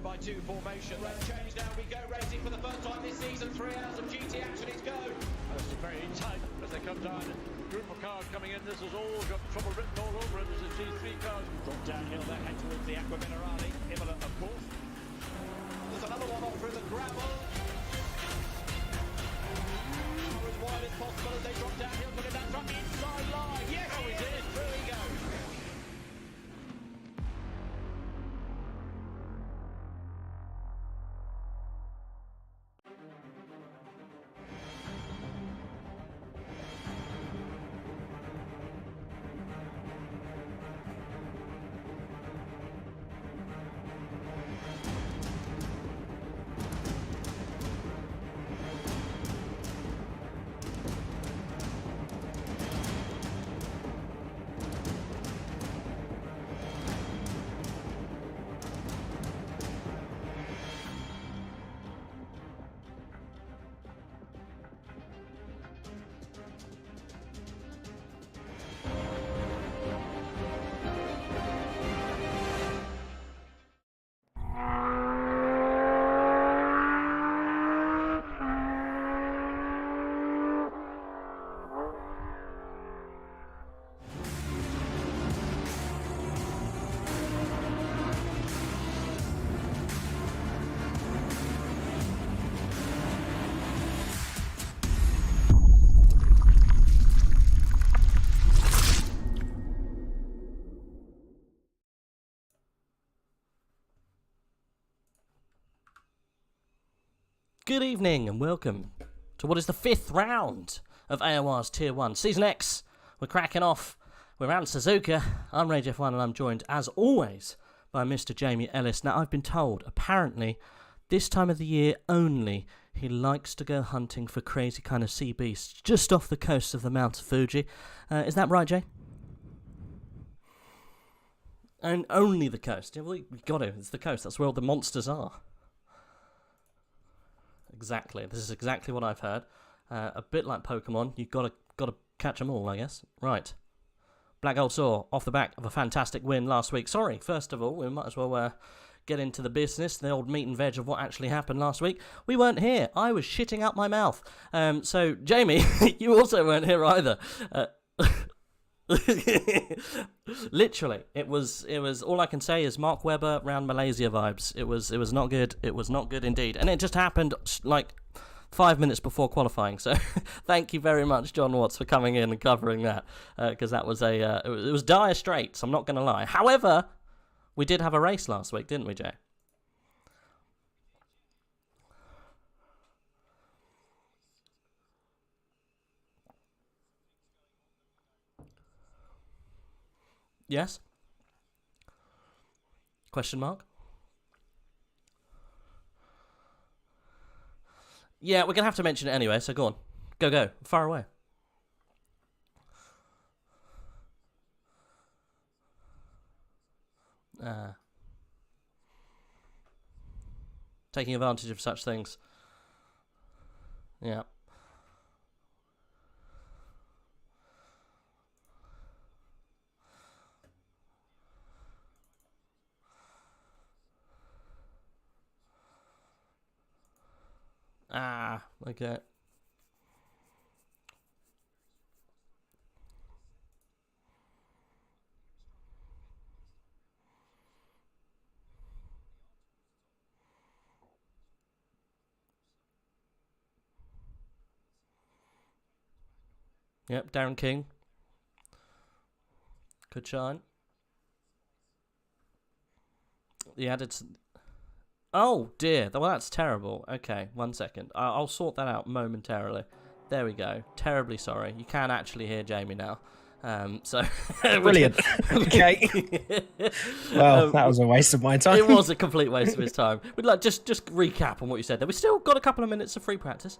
2x2 formation. Road change, now we go racing for the first time this season. 3 hours of GT action, it's go. It's very tight as they come down. Group of cars coming in. This has all got trouble written all over it. This is G3 cars. Drop downhill, they head towards the Aqua Minerale. Imola, of course. There's another one off through the gravel. As wide as possible as they drop downhill, putting that truck inside line. Yes, he did. Through he goes. Good evening and welcome to what is the 5th round of AOR's Tier 1 Season X. We're cracking off. We're around Suzuka. I'm Rage F1 and I'm joined, as always, by Mr. Jamie Ellis. Now, I've been told, apparently, this time of the year only, he likes to go hunting for crazy kind of sea beasts just off the coast of the Mount Fuji. Is that right, Jay? And only the coast. Yeah, well, you got to. It's the coast. That's where all the monsters are. Exactly. This is exactly what I've heard. A bit like Pokemon, you've got to catch them all, I guess. Right. Black Gold Saw off the back of a fantastic win last week. Sorry, first of all, we might as well get into the business, the old meat and veg of what actually happened last week. We weren't here. I was shitting out my mouth. So, Jamie, you also weren't here either. Literally, it was all I can say is Mark Webber round Malaysia vibes. It was not good. It was not good indeed, and it just happened like 5 minutes before qualifying. So thank you very much, John Watts, for coming in and covering that, because that was it was dire straits. I'm not going to lie. However, we did have a race last week, didn't we, Jay? Yes? Question mark? Yeah, we're going to have to mention it anyway, so go on. Go. Far away. Taking advantage of such things. Yeah. Okay. Yep, Darren King. Good shine. The added... Oh, dear. Well, that's terrible. Okay, 1 second. I'll sort that out momentarily. There we go. Terribly sorry. You can actually hear Jamie now. So brilliant. Okay. Well, that was a waste of my time. It was a complete waste of his time. We'd like just recap on what you said there. We still got a couple of minutes of free practice.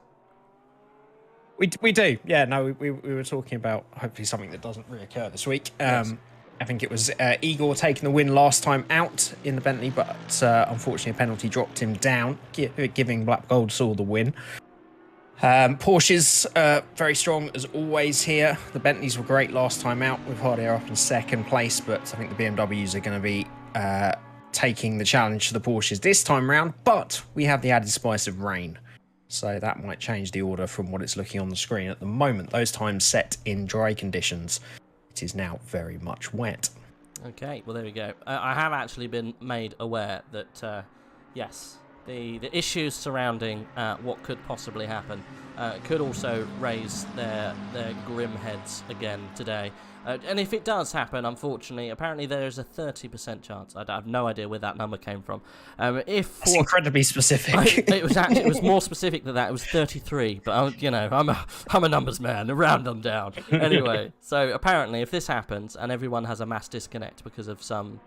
We do. Yeah, no, we were talking about hopefully something that doesn't reoccur this week. Yes. I think it was Igor taking the win last time out in the Bentley, but unfortunately a penalty dropped him down, giving Black Gold Saw the win. Porsche's very strong as always here. The Bentleys were great last time out with Hardier up in second place, but I think the BMWs are going to be taking the challenge to the Porsches this time round, but we have the added spice of rain. So that might change the order from what it's looking on the screen. At the moment, those times set in dry conditions. It is now very much wet. Okay, well, there we go. I have actually been made aware that, yes, the issues surrounding what could possibly happen could also raise their grim heads again today. And if it does happen, unfortunately, apparently there is a 30% chance. I have no idea where that number came from. That's incredibly specific. It was more specific than that. It was 33. But I'm a numbers man. Round them down. Anyway, so apparently, if this happens and everyone has a mass disconnect because of some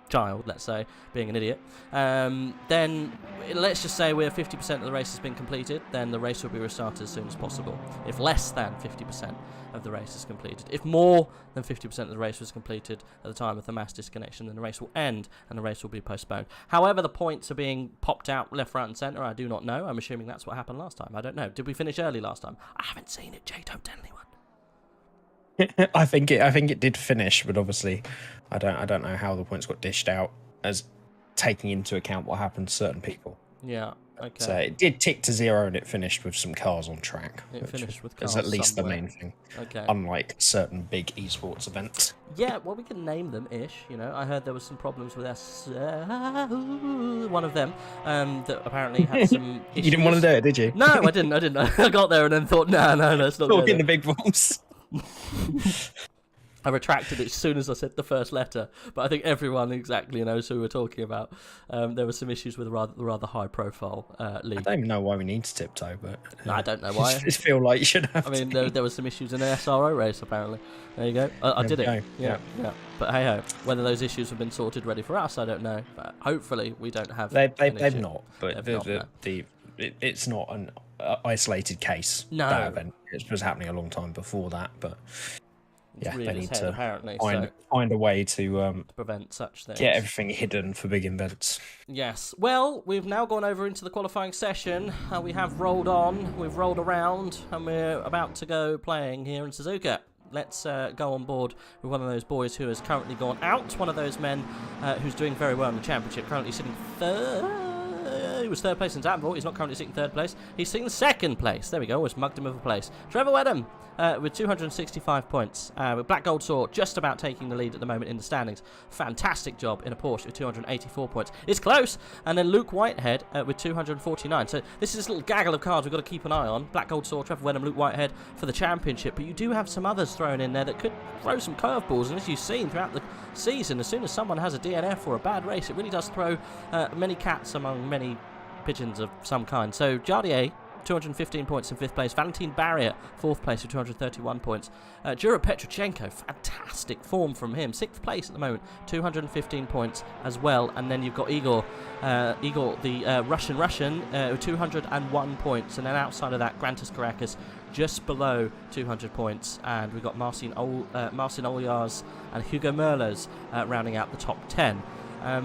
child, let's say, being an idiot, then let's just say we're 50% of the race has been completed, then the race will be restarted as soon as possible. If less than 50% of the race is completed, if more than 50% of the race was completed at the time of the mass disconnection, then the race will end and the race will be postponed. However, the points are being popped out left, right and centre. I do not know. I'm assuming that's what happened last time. I don't know. Did we finish early last time? I haven't seen it. Jay, don't tell anyone. I think it did finish, but obviously I don't know how the points got dished out as taking into account what happened to certain people. Yeah, okay. So it did tick to 0 and it finished with some cars on track. It finished with cars is at least somewhere. the main thing. Okay. Unlike certain big esports events. Yeah, well, we can name them ish. You know, I heard there was some problems with one of them that apparently had some issues. You didn't want to do it, did you? No, I didn't. I got there and then thought, no, let's not go Talking there. the big balls. I retracted it as soon as I said the first letter, but I think everyone exactly knows who we're talking about. There were some issues with the rather high-profile league. I don't even know why we need to tiptoe, but No, I don't know why. I just feel like you should have. I mean, there were some issues in an SRO race, apparently. There you go. I did it. Go. Yeah. But hey-ho, whether those issues have been sorted ready for us, I don't know. But hopefully we don't have They've issue. not, but They've not, no. it's not an isolated case. No. That event. It was happening a long time before that, but yeah, reared they its need head, to apparently, find a way to prevent such things. get everything hidden for big events. Yes. Well, we've now gone over into the qualifying session. We have rolled on, we've rolled around, and we're about to go playing here in Suzuka. Let's go on board with one of those boys who has currently gone out. One of those men who's doing very well in the championship, currently sitting third. He was third place in Zandvoort. He's not currently sitting third place. He's sitting second place. There we go. Almost mugged him of a place. Trevor Wedham with 265 points. With Black Gold Saw just about taking the lead at the moment in the standings. Fantastic job in a Porsche with 284 points. It's close. And then Luke Whitehead with 249. So this is this little gaggle of cars we've got to keep an eye on. Black Gold Saw, Trevor Wedham, Luke Whitehead for the championship. But you do have some others thrown in there that could throw some curveballs. And as you've seen throughout the season, as soon as someone has a DNF or a bad race, it really does throw many cats among many pigeons of some kind. So Jardier, 215 points in 5th place. Valentin Barrier, 4th place with 231 points. Jura Petrochenko, fantastic form from him. 6th place at the moment, 215 points as well. And then you've got Igor, the Russian, with 201 points. And then outside of that, Grantas Caracas, just below 200 points. And we've got Marcin Olyars and Hugo Merlers rounding out the top 10.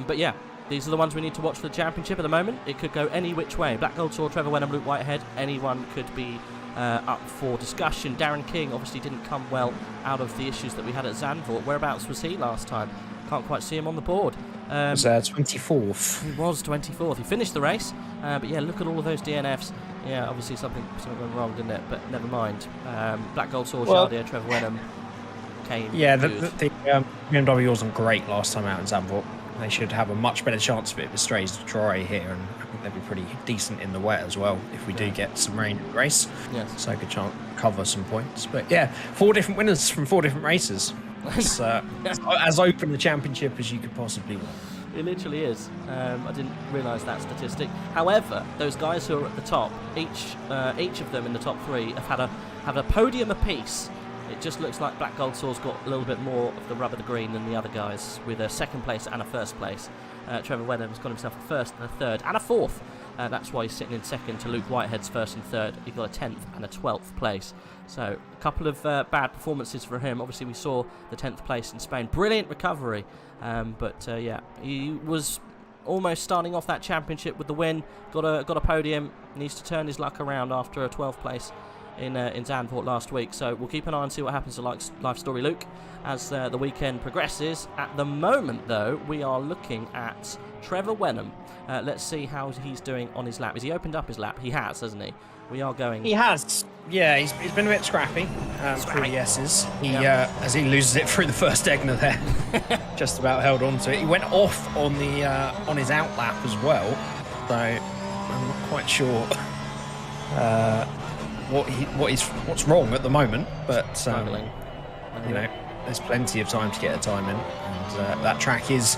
But yeah, these are the ones we need to watch for the championship at the moment. It could go any which way. Black Gold Saw, Trevor Wenham, Luke Whitehead. Anyone could be up for discussion. Darren King obviously didn't come well out of the issues that we had at Zandvoort. Whereabouts was he last time? Can't quite see him on the board. It was 24th. He was 24th. He finished the race. But yeah, look at all of those DNFs. Yeah, obviously something went wrong, didn't it? But never mind. Black Gold Saw, Chardier, Trevor Wenham came. Yeah, the BMW wasn't great last time out in Zandvoort. They should have a much better chance of it if it stays dry here, and I think they'd be pretty decent in the wet as well if we do get some rain in the race. Yes. So a good chance to cover some points. But yeah, 4 different winners from 4 different races. It's as open the championship as you could possibly want. It literally is. I didn't realise that statistic. However, those guys who are at the top, each of them in the top 3 have had a podium apiece. It just looks like Black Gold Saw's got a little bit more of the rub of the green than the other guys, with a 2nd place and a 1st place. Trevor Wenham's got himself a 1st and a 3rd and a 4th. That's why he's sitting in 2nd to Luke Whitehead's 1st and 3rd. He got a 10th and a 12th place. So a couple of bad performances for him. Obviously we saw the 10th place in Spain. Brilliant recovery. But yeah, he was almost starting off that championship with the win. Got a podium. Needs to turn his luck around after a 12th place in Zandvoort last week. So we'll keep an eye and see what happens to Life Story Luke as the weekend progresses. At the moment, though, we are looking at Trevor Wenham. Let's see how he's doing on his lap. Has he opened up his lap? He has, hasn't he? We are going... He has. Yeah, he's been a bit scrappy through the S's. As he loses it through the first Egner there, just about held on to it. He went off on the on his out lap as well, so I'm not quite sure what's wrong at the moment. But you know, there's plenty of time to get a time in, and that track is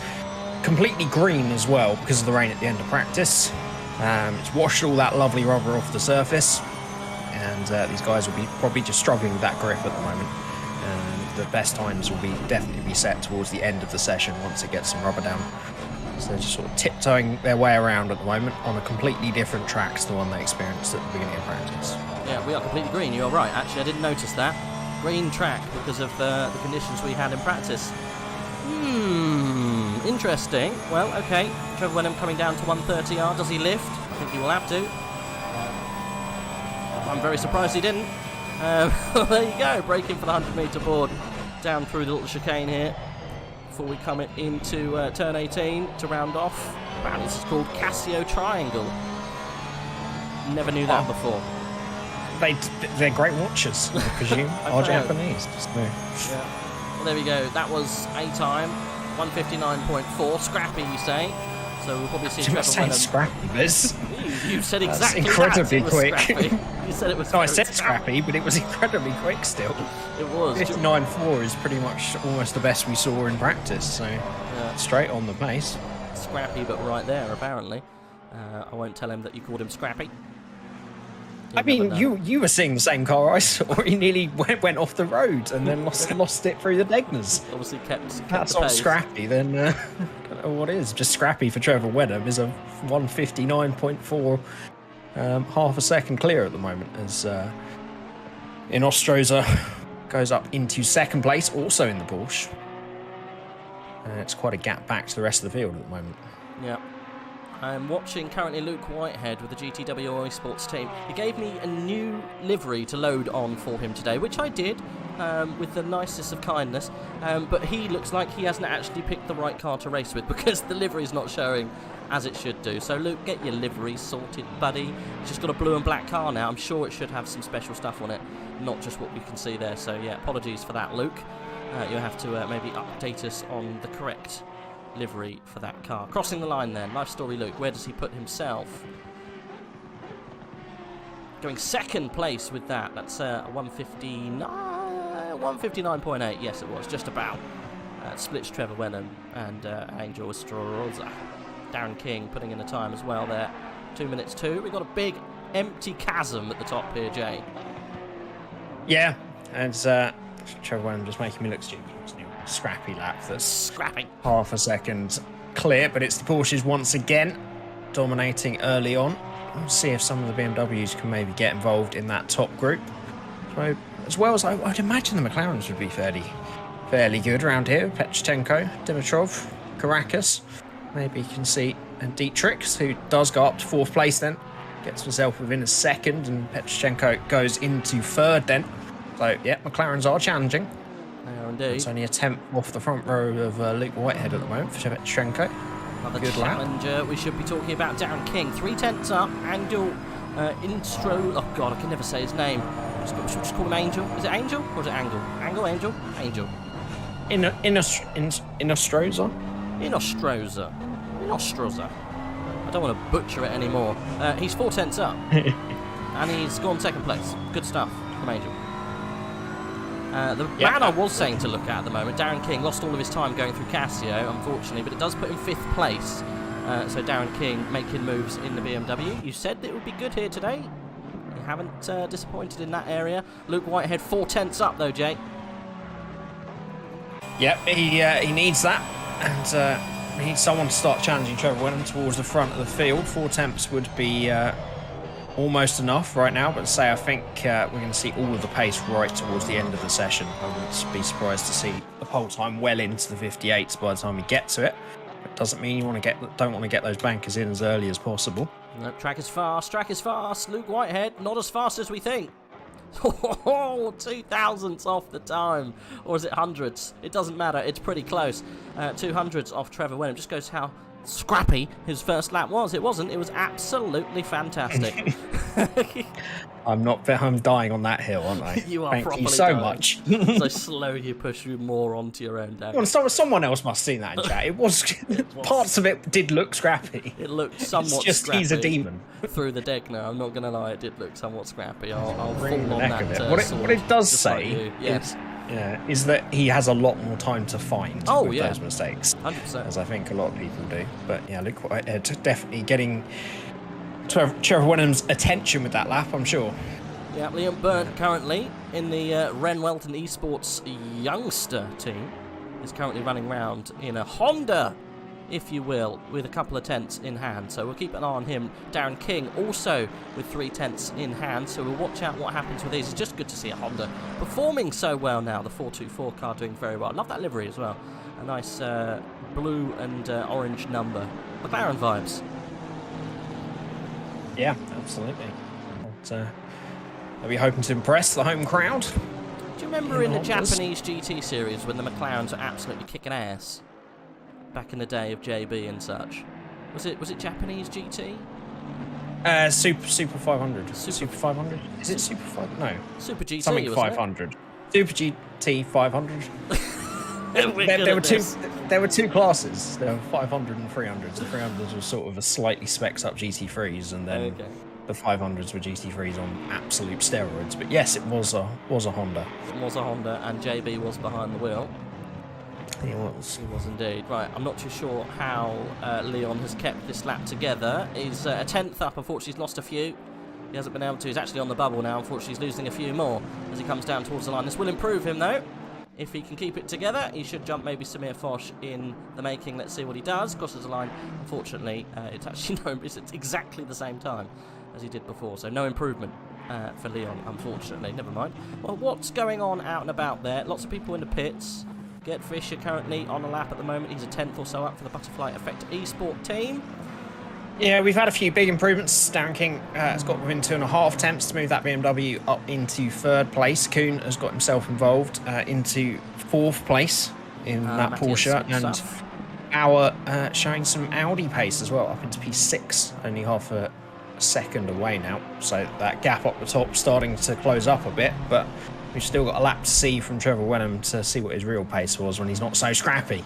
completely green as well because of the rain at the end of practice. It's washed all that lovely rubber off the surface, and these guys will be probably just struggling with that grip at the moment. And the best times will definitely be set towards the end of the session once it gets some rubber down. So they're just sort of tiptoeing their way around at the moment on a completely different track to the one they experienced at the beginning of practice. Yeah, we are completely green. You're right. Actually, I didn't notice that. Green track because of the conditions we had in practice. Interesting. Well, okay. Trevor Wenham coming down to 130R. Does he lift? I think he will have to. I'm very surprised he didn't. There you go. Braking for the 100-metre board down through the little chicane here before we come into turn 18 to round off. Wow, this is called Casio Triangle. Never knew that before. They're great watches, I presume. Are Japanese. So. Yeah. Well, there we go. That was a time. 159.4. Scrappy, you say? So we'll probably see Trevor Wenham. Scrappy, Liz. You said exactly That's incredibly that. quick. You said it was. No, I said scrappy, but it was incredibly quick still. It was. 59.4 is pretty much almost the best we saw in practice. So straight on the pace. Scrappy, but right there apparently. I won't tell him that you called him Scrappy. I mean, you were seeing the same car I saw. He nearly went off the road and then lost it through the Degners. Obviously kept That's the not pace. scrappy, then I don't know what is. Just scrappy for Trevor Wenham is a 159.4, half a second clear at the moment as Inostroza goes up into second place, also in the Porsche. It's quite a gap back to the rest of the field at the moment. Yeah. I'm watching currently Luke Whitehead with the GTW Esports team. He gave me a new livery to load on for him today, which I did with the nicest of kindness. But he looks like he hasn't actually picked the right car to race with because the livery's not showing as it should do. So Luke, get your livery sorted, buddy. He's just got a blue and black car now. I'm sure it should have some special stuff on it, not just what we can see there. So yeah, apologies for that, Luke. You'll have to maybe update us on the correct livery for that car. Crossing the line then, Life Story Luke, where does he put himself? Going second place with that. That's 159.8. Yes, it was, just about. Splits Trevor Wenham and Angel Estrorosa. Darren King putting in a time as well there. 2 minutes 2. We've got a big empty chasm at the top here, Jay. Yeah, and Trevor Wenham just making me look stupid. Scrappy lap that's scrappy, half a second clear, but it's the Porsches once again dominating early on. We'll see if some of the BMWs can maybe get involved in that top group. So, as well as I'd imagine the McLarens would be fairly good around here. Petchenko, Dimitrov, Caracas, maybe you can see, and Dietrich, who does go up to fourth place then, gets himself within a second, and Petchenko goes into third then. So yeah, McLarens are challenging. Indeed. It's only a tenth off the front row of Luke Whitehead at the moment for Shevchenko. Another good challenger. We should be talking about Darren King. 3/10 up. Angel Instro. Oh God, I can never say his name. Should we just call him Angel? Is it Angel or is it Angle? Angle, Angel, Angel. Inostroza. Inostroza. I don't want to butcher it anymore. He's 4/10 up, and he's gone second place. Good stuff from Angel. The man I was saying to look at the moment, Darren King, lost all of his time going through Casio, unfortunately, but it does put him 5th place. So Darren King making moves in the BMW. You said that it would be good here today. You haven't disappointed in that area. Luke Whitehead 4/10 up though, Jay. Yep, he needs that, and he needs someone to start challenging Trevor Wenham towards the front of the field. 4/10 would be almost enough right now, but I think we're going to see all of the pace right towards the end of the session. I wouldn't be surprised to see the pole time well into the 58s by the time we get to it. It doesn't mean you don't want to get those bankers in as early as possible. No, track is fast. Luke Whitehead, not as fast as we think. Oh, 2,000ths off the time. Or is it hundreds? It doesn't matter. It's pretty close. 200ths off Trevor Wenham. Just goes how scrappy his first lap was. It wasn't. It was absolutely fantastic. I'm dying on that hill, aren't I? You are Thank properly you so dying. much. So slowly you push you more onto your own down. Well, someone else must have seen that in chat. It was parts of it did look scrappy. It looked somewhat It's just scrappy. he's a demon. Through the deck now, I'm not going to lie, it did look somewhat scrappy. I'll Bring fall the on neck that. of it. What it does just like say you. Yes. is that he has a lot more time to find with yeah. those mistakes. 100%. As I think a lot of people do. But yeah, look, definitely getting Trevor Wenham's attention with that lap, I'm sure. Yeah, Liam Byrne currently in the Ren Welton Esports youngster team is currently running around in a Honda, if you will, with a couple of tenths in hand. So we'll keep an eye on him. Darren King also with 3 tenths in hand. So we'll watch out what happens with these. It's just good to see a Honda performing so well now. The 424 car doing very well. I love that livery as well. A nice blue and orange number. McLaren vibes. Yeah, absolutely. But, are we hoping to impress the home crowd? Do you remember in the Hondas? Japanese GT series when the McLarens were absolutely kicking ass? Back in the day of JB and such. Was it Japanese GT? Super 500. Super 500? Is it Super 500? No. Super GT, Something wasn't 500. Super GT 500. it? There were two classes. There were 500 and 300s. The 300s were sort of a slightly specced up GT3s, and then the 500s were GT3s on absolute steroids. But yes, it was a Honda. It was a Honda, and JB was behind the wheel. He was. He was indeed. Right, I'm not too sure how Leon has kept this lap together. He's a 10th up. Unfortunately, he's lost a few. He hasn't been able to. He's actually on the bubble now. Unfortunately, he's losing a few more as he comes down towards the line. This will improve him, though. If he can keep it together, he should jump maybe Samir Foch in the making. Let's see what he does. Crosses the line. Unfortunately, it's actually it's exactly the same time as he did before. So no improvement for Leon, unfortunately. Never mind. Well, what's going on out and about there? Lots of people in the pits. Gert Fischer currently on a lap at the moment. He's a 10th or so up for the Butterfly Effect Esport team. Yeah, we've had a few big improvements. Darren King has got within 2.5 attempts to move that BMW up into 3rd place. Kuhn has got himself involved into 4th place in that Porsche. And our showing some Audi pace as well, up into P6, only half a second away now. So that gap up the top starting to close up a bit, but we've still got a lap to see from Trevor Wenham to see what his real pace was when he's not so scrappy.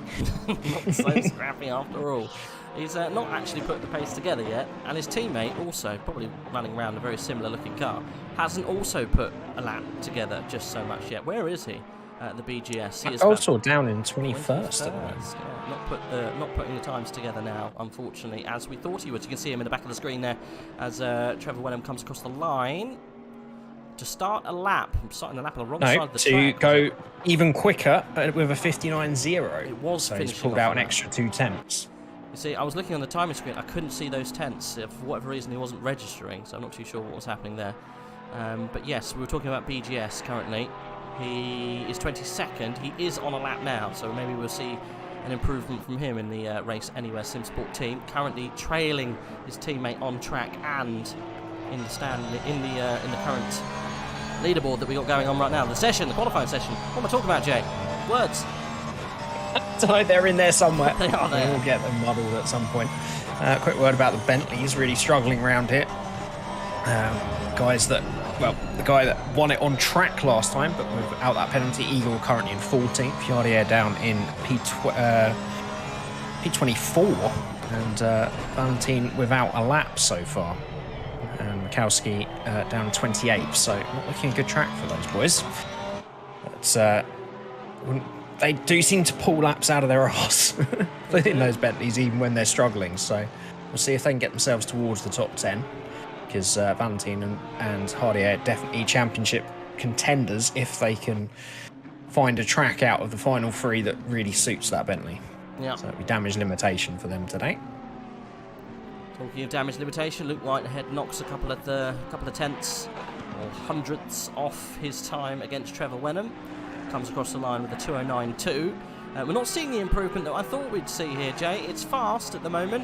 Not so scrappy after all. He's not actually put the pace together yet, and his teammate also, probably running around a very similar looking car, hasn't also put a lap together just so much yet. Where is he? The BGS. He is also down in 21st. Yeah, not putting the times together now, unfortunately, as we thought he would. You can see him in the back of the screen there as Trevor Wenham comes across the line to start a lap. I'm starting the lap on the wrong side of the track. To go even quicker with a 59.0. It was so he's pulled out an extra 2 tenths. You see, I was looking on the timing screen. I couldn't see those tenths. For whatever reason, he wasn't registering, so I'm not too sure what was happening there. But yes, we were talking about BGS currently. He is 22nd. He is on a lap now, so maybe we'll see an improvement from him in the Race Anywhere SimSport team. Currently trailing his teammate on track and in the current leaderboard that we got going on right now. The qualifying session. What am I talking about, Jay? Words. So they're in there somewhere. They are there. We'll get them muddled at some point. Quick word about the Bentley's really struggling around here. The guy that won it on track last time, but without that penalty, Eagle currently in 14th. Fiardier down in P24, and Valentine without a lap so far. And Mikowski down 28th, so not looking a good track for those boys. But they do seem to pull laps out of their arse in those Bentleys, even when they're struggling. So we'll see if they can get themselves towards the top 10, because Valentine and Hardier are definitely championship contenders if they can find a track out of the final 3 that really suits that Bentley. Yeah. So it'll be damage limitation for them today. Talking of damage limitation, Luke Whitehead knocks a couple of tenths or hundredths off his time against Trevor Wenham. Comes across the line with a 209.2. We're not seeing the improvement that I thought we'd see here, Jay. It's fast at the moment.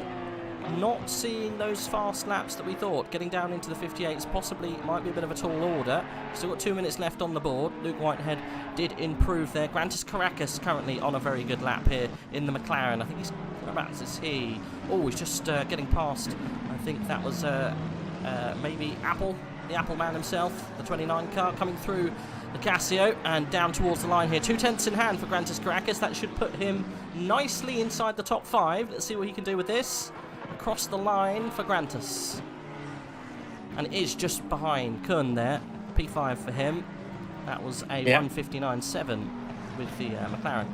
not seeing those fast laps that we thought. Getting down into the 58s possibly might be a bit of a tall order. Still got 2 minutes left on the board. Luke Whitehead did improve there. Grantis Caracas currently on a very good lap here in the McLaren. I think he's, whereabouts is he? Oh, he's just getting past, I think that was maybe Apple, the Apple man himself, the 29 car coming through the Casio and down towards the line here. 2 tenths in hand for Grantis Caracas. That should put him nicely inside the top 5. Let's see what he can do with this. Across the line for Grantis. And it is just behind Kun there. P5 for him. That was a 1:59.7 with the McLaren.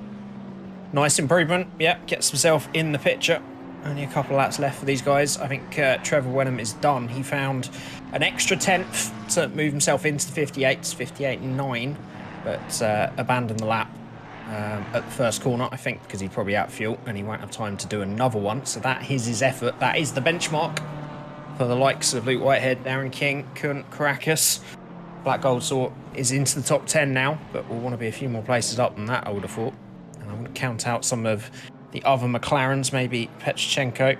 Nice improvement. Yep, gets himself in the picture. Only a couple of laps left for these guys. I think Trevor Wenham is done. He found an extra 10th to move himself into the 58s, 58.9, but abandoned the lap at the first corner, I think, because he's probably out of fuel and he won't have time to do another one. So that is his effort. That is the benchmark for the likes of Luke Whitehead, Darren King, Kun Caracas. Black Gold Sort is into the top 10 now, but we'll want to be a few more places up than that, I would have thought. And I wouldn't count out some of the other McLarens, maybe Petrchenko,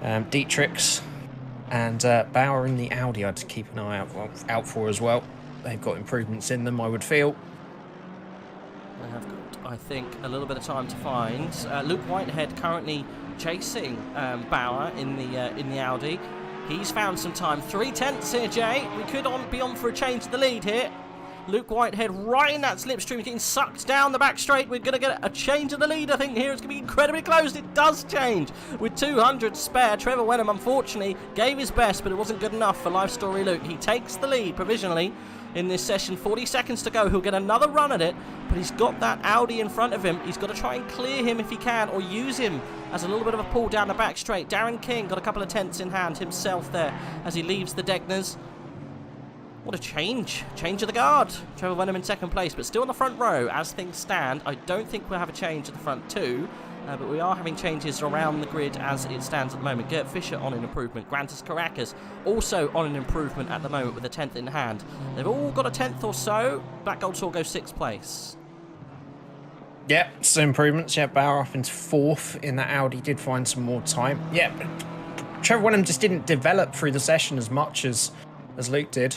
Dietrichs, and Bauer in the Audi I'd keep an eye out for as well. They've got improvements in them, I would feel. They have got, I think, a little bit of time to find. Luke Whitehead currently chasing Bauer in the Audi. He's found some time. 3 tenths here, Jay. We could be on for a change of the lead here. Luke Whitehead right in that slipstream, getting sucked down the back straight. We're going to get a change of the lead, I think, here. It's going to be incredibly close. It does change with 200 spare. Trevor Wenham, unfortunately, gave his best, but it wasn't good enough for Life Story Luke. He takes the lead provisionally in this session. 40 seconds to go. He'll get another run at it, but he's got that Audi in front of him. He's got to try and clear him if he can, or use him as a little bit of a pull down the back straight. Darren King got a couple of tenths in hand himself there as he leaves the Degners. What a change. Change of the guard. Trevor Wenham in second place, but still in the front row as things stand. I don't think we'll have a change at the front too, but we are having changes around the grid as it stands at the moment. Gert Fisher on an improvement. Grantis Caracas also on an improvement at the moment with a 10th in hand. They've all got a 10th or so. Black Gold Saw goes 6th place. Yeah, some improvements. Yeah, Bauer up into 4th in that Audi. Did find some more time. Yeah, Trevor Wenham just didn't develop through the session as much as Luke did.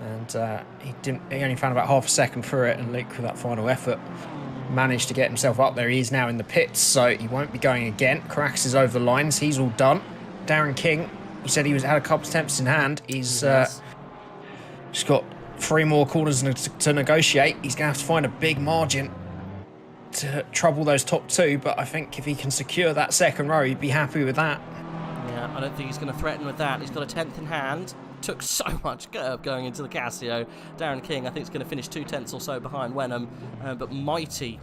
And he only found about half a second through it, and Luke, with that final effort, managed to get himself up there. He's now in the pits, so he won't be going again. Caracas is over the lines. He's all done. Darren King, he said he had a couple of attempts in hand. He's just got 3 more corners to negotiate. He's going to have to find a big margin to trouble those top 2, but I think if he can secure that second row, he'd be happy with that. Yeah, I don't think he's going to threaten with that. He's got a 10th in hand. Took so much curb going into the Casio. Darren King, I think, is going to finish 2 tenths or so behind Wenham, but mighty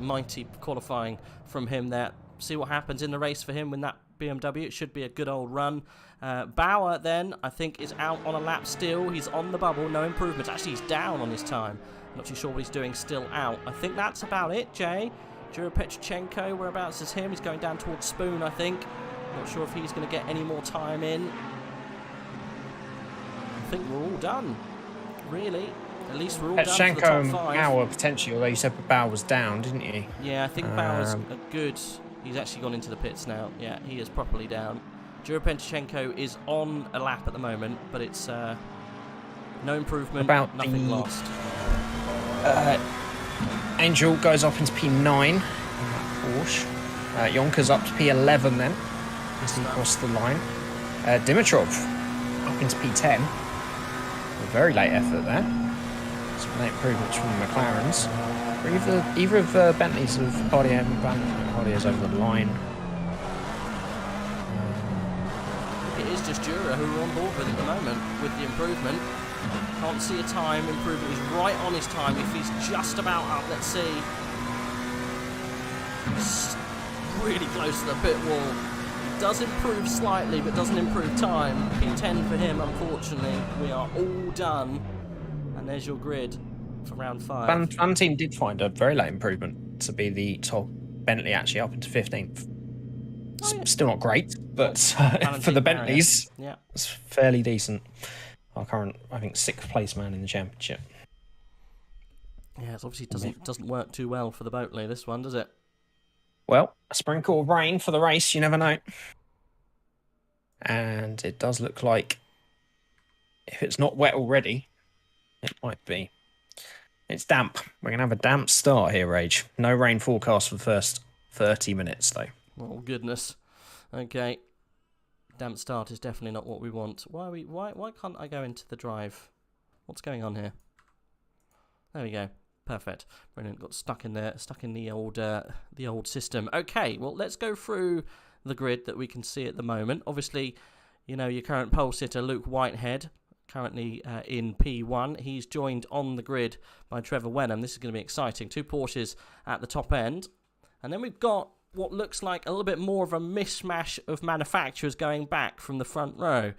qualifying from him there. See what happens in the race for him with that BMW. It should be a good old run. Bauer, then, I think, is out on a lap still. He's on the bubble, no improvements. Actually, he's down on his time. Not too sure what he's doing, still out. I think that's about it, Jay. Jura Petrchenko, whereabouts is him? He's going down towards Spoon, I think. Not sure if he's going to get any more time in. I think we're all done, really. At least we're all done for the top 5. And Bauer potentially, although you said Bauer was down, didn't you? Yeah, I think Bauer's a good... He's actually gone into the pits now. Yeah, he is properly down. Jura Petrchenko is on a lap at the moment, but it's no improvement, nothing lost. Angel goes up into P9 in that Porsche. Yonka's up to P11 then, as he crossed the line. Dimitrov up into P10. A very late effort there. Some late improvements from the McLarens. Either of the Bentleys of Cardier and Cardier's over the line. It is just Jura who we're on board with at the moment with the improvement. Can't see a time improvement. He's right on his time. If he's just about up, let's see. He's really close to the pit wall. Does improve slightly, but doesn't improve time. P10 for him, unfortunately. We are all done. And there's your grid for round 5. Fantine did find a very late improvement to be the top. Bentley actually up into 15th. Oh, yeah. Still not great, but for the Bentleys, yeah, it's fairly decent. Our current, I think, 6th place man in the championship. Yeah, it obviously doesn't work too well for the Bentley, this one, does it? Well, a sprinkle of rain for the race, you never know. And it does look like, if it's not wet already, it might be. It's damp. We're going to have a damp start here, Rage. No rain forecast for the first 30 minutes, though. Oh, goodness. Okay. Damp start is definitely not what we want. Why can't I go into the drive? What's going on here? There we go. Perfect. Brilliant. Got stuck in there, stuck in the old system. Okay, well, let's go through the grid that we can see at the moment. Obviously, you know, your current pole sitter, Luke Whitehead, currently in P1. He's joined on the grid by Trevor Wenham. This is going to be exciting. 2 Porsches at the top end. And then we've got what looks like a little bit more of a mishmash of manufacturers going back from the front row.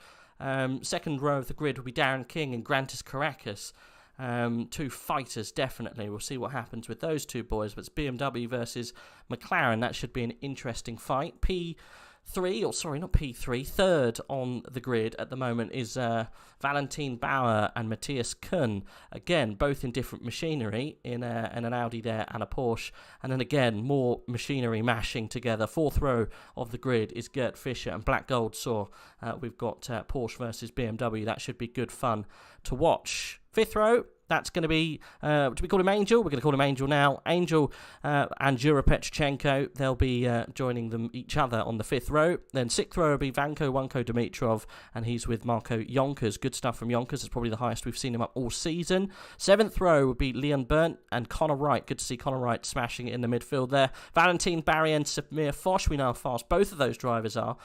Second row of the grid will be Darren King and Grantis Caracas. 2 fighters, definitely. We'll see what happens with those 2 boys. But it's BMW versus McLaren. That should be an interesting fight. Third on the grid at the moment is Valentin Bauer and Matthias Kuhn. Again, both in different machinery, in an Audi there and a Porsche. And then again, more machinery mashing together. 4th row of the grid is Gert Fischer and Black Gold Saw. We've got Porsche versus BMW. That should be good fun to watch. 5th row, that's going to be, do we call him Angel? We're going to call him Angel now. Angel and Jura Petrochenko, they'll be joining each other on the 5th row. Then 6th row will be Vanko Wunko Dimitrov, and he's with Marco Yonkers. Good stuff from Yonkers. It's probably the highest we've seen him up all season. 7th row would be Leon Burnt and Connor Wright. Good to see Connor Wright smashing it in the midfield there. Valentin Barry and Samir Foch, we know how fast both of those drivers are.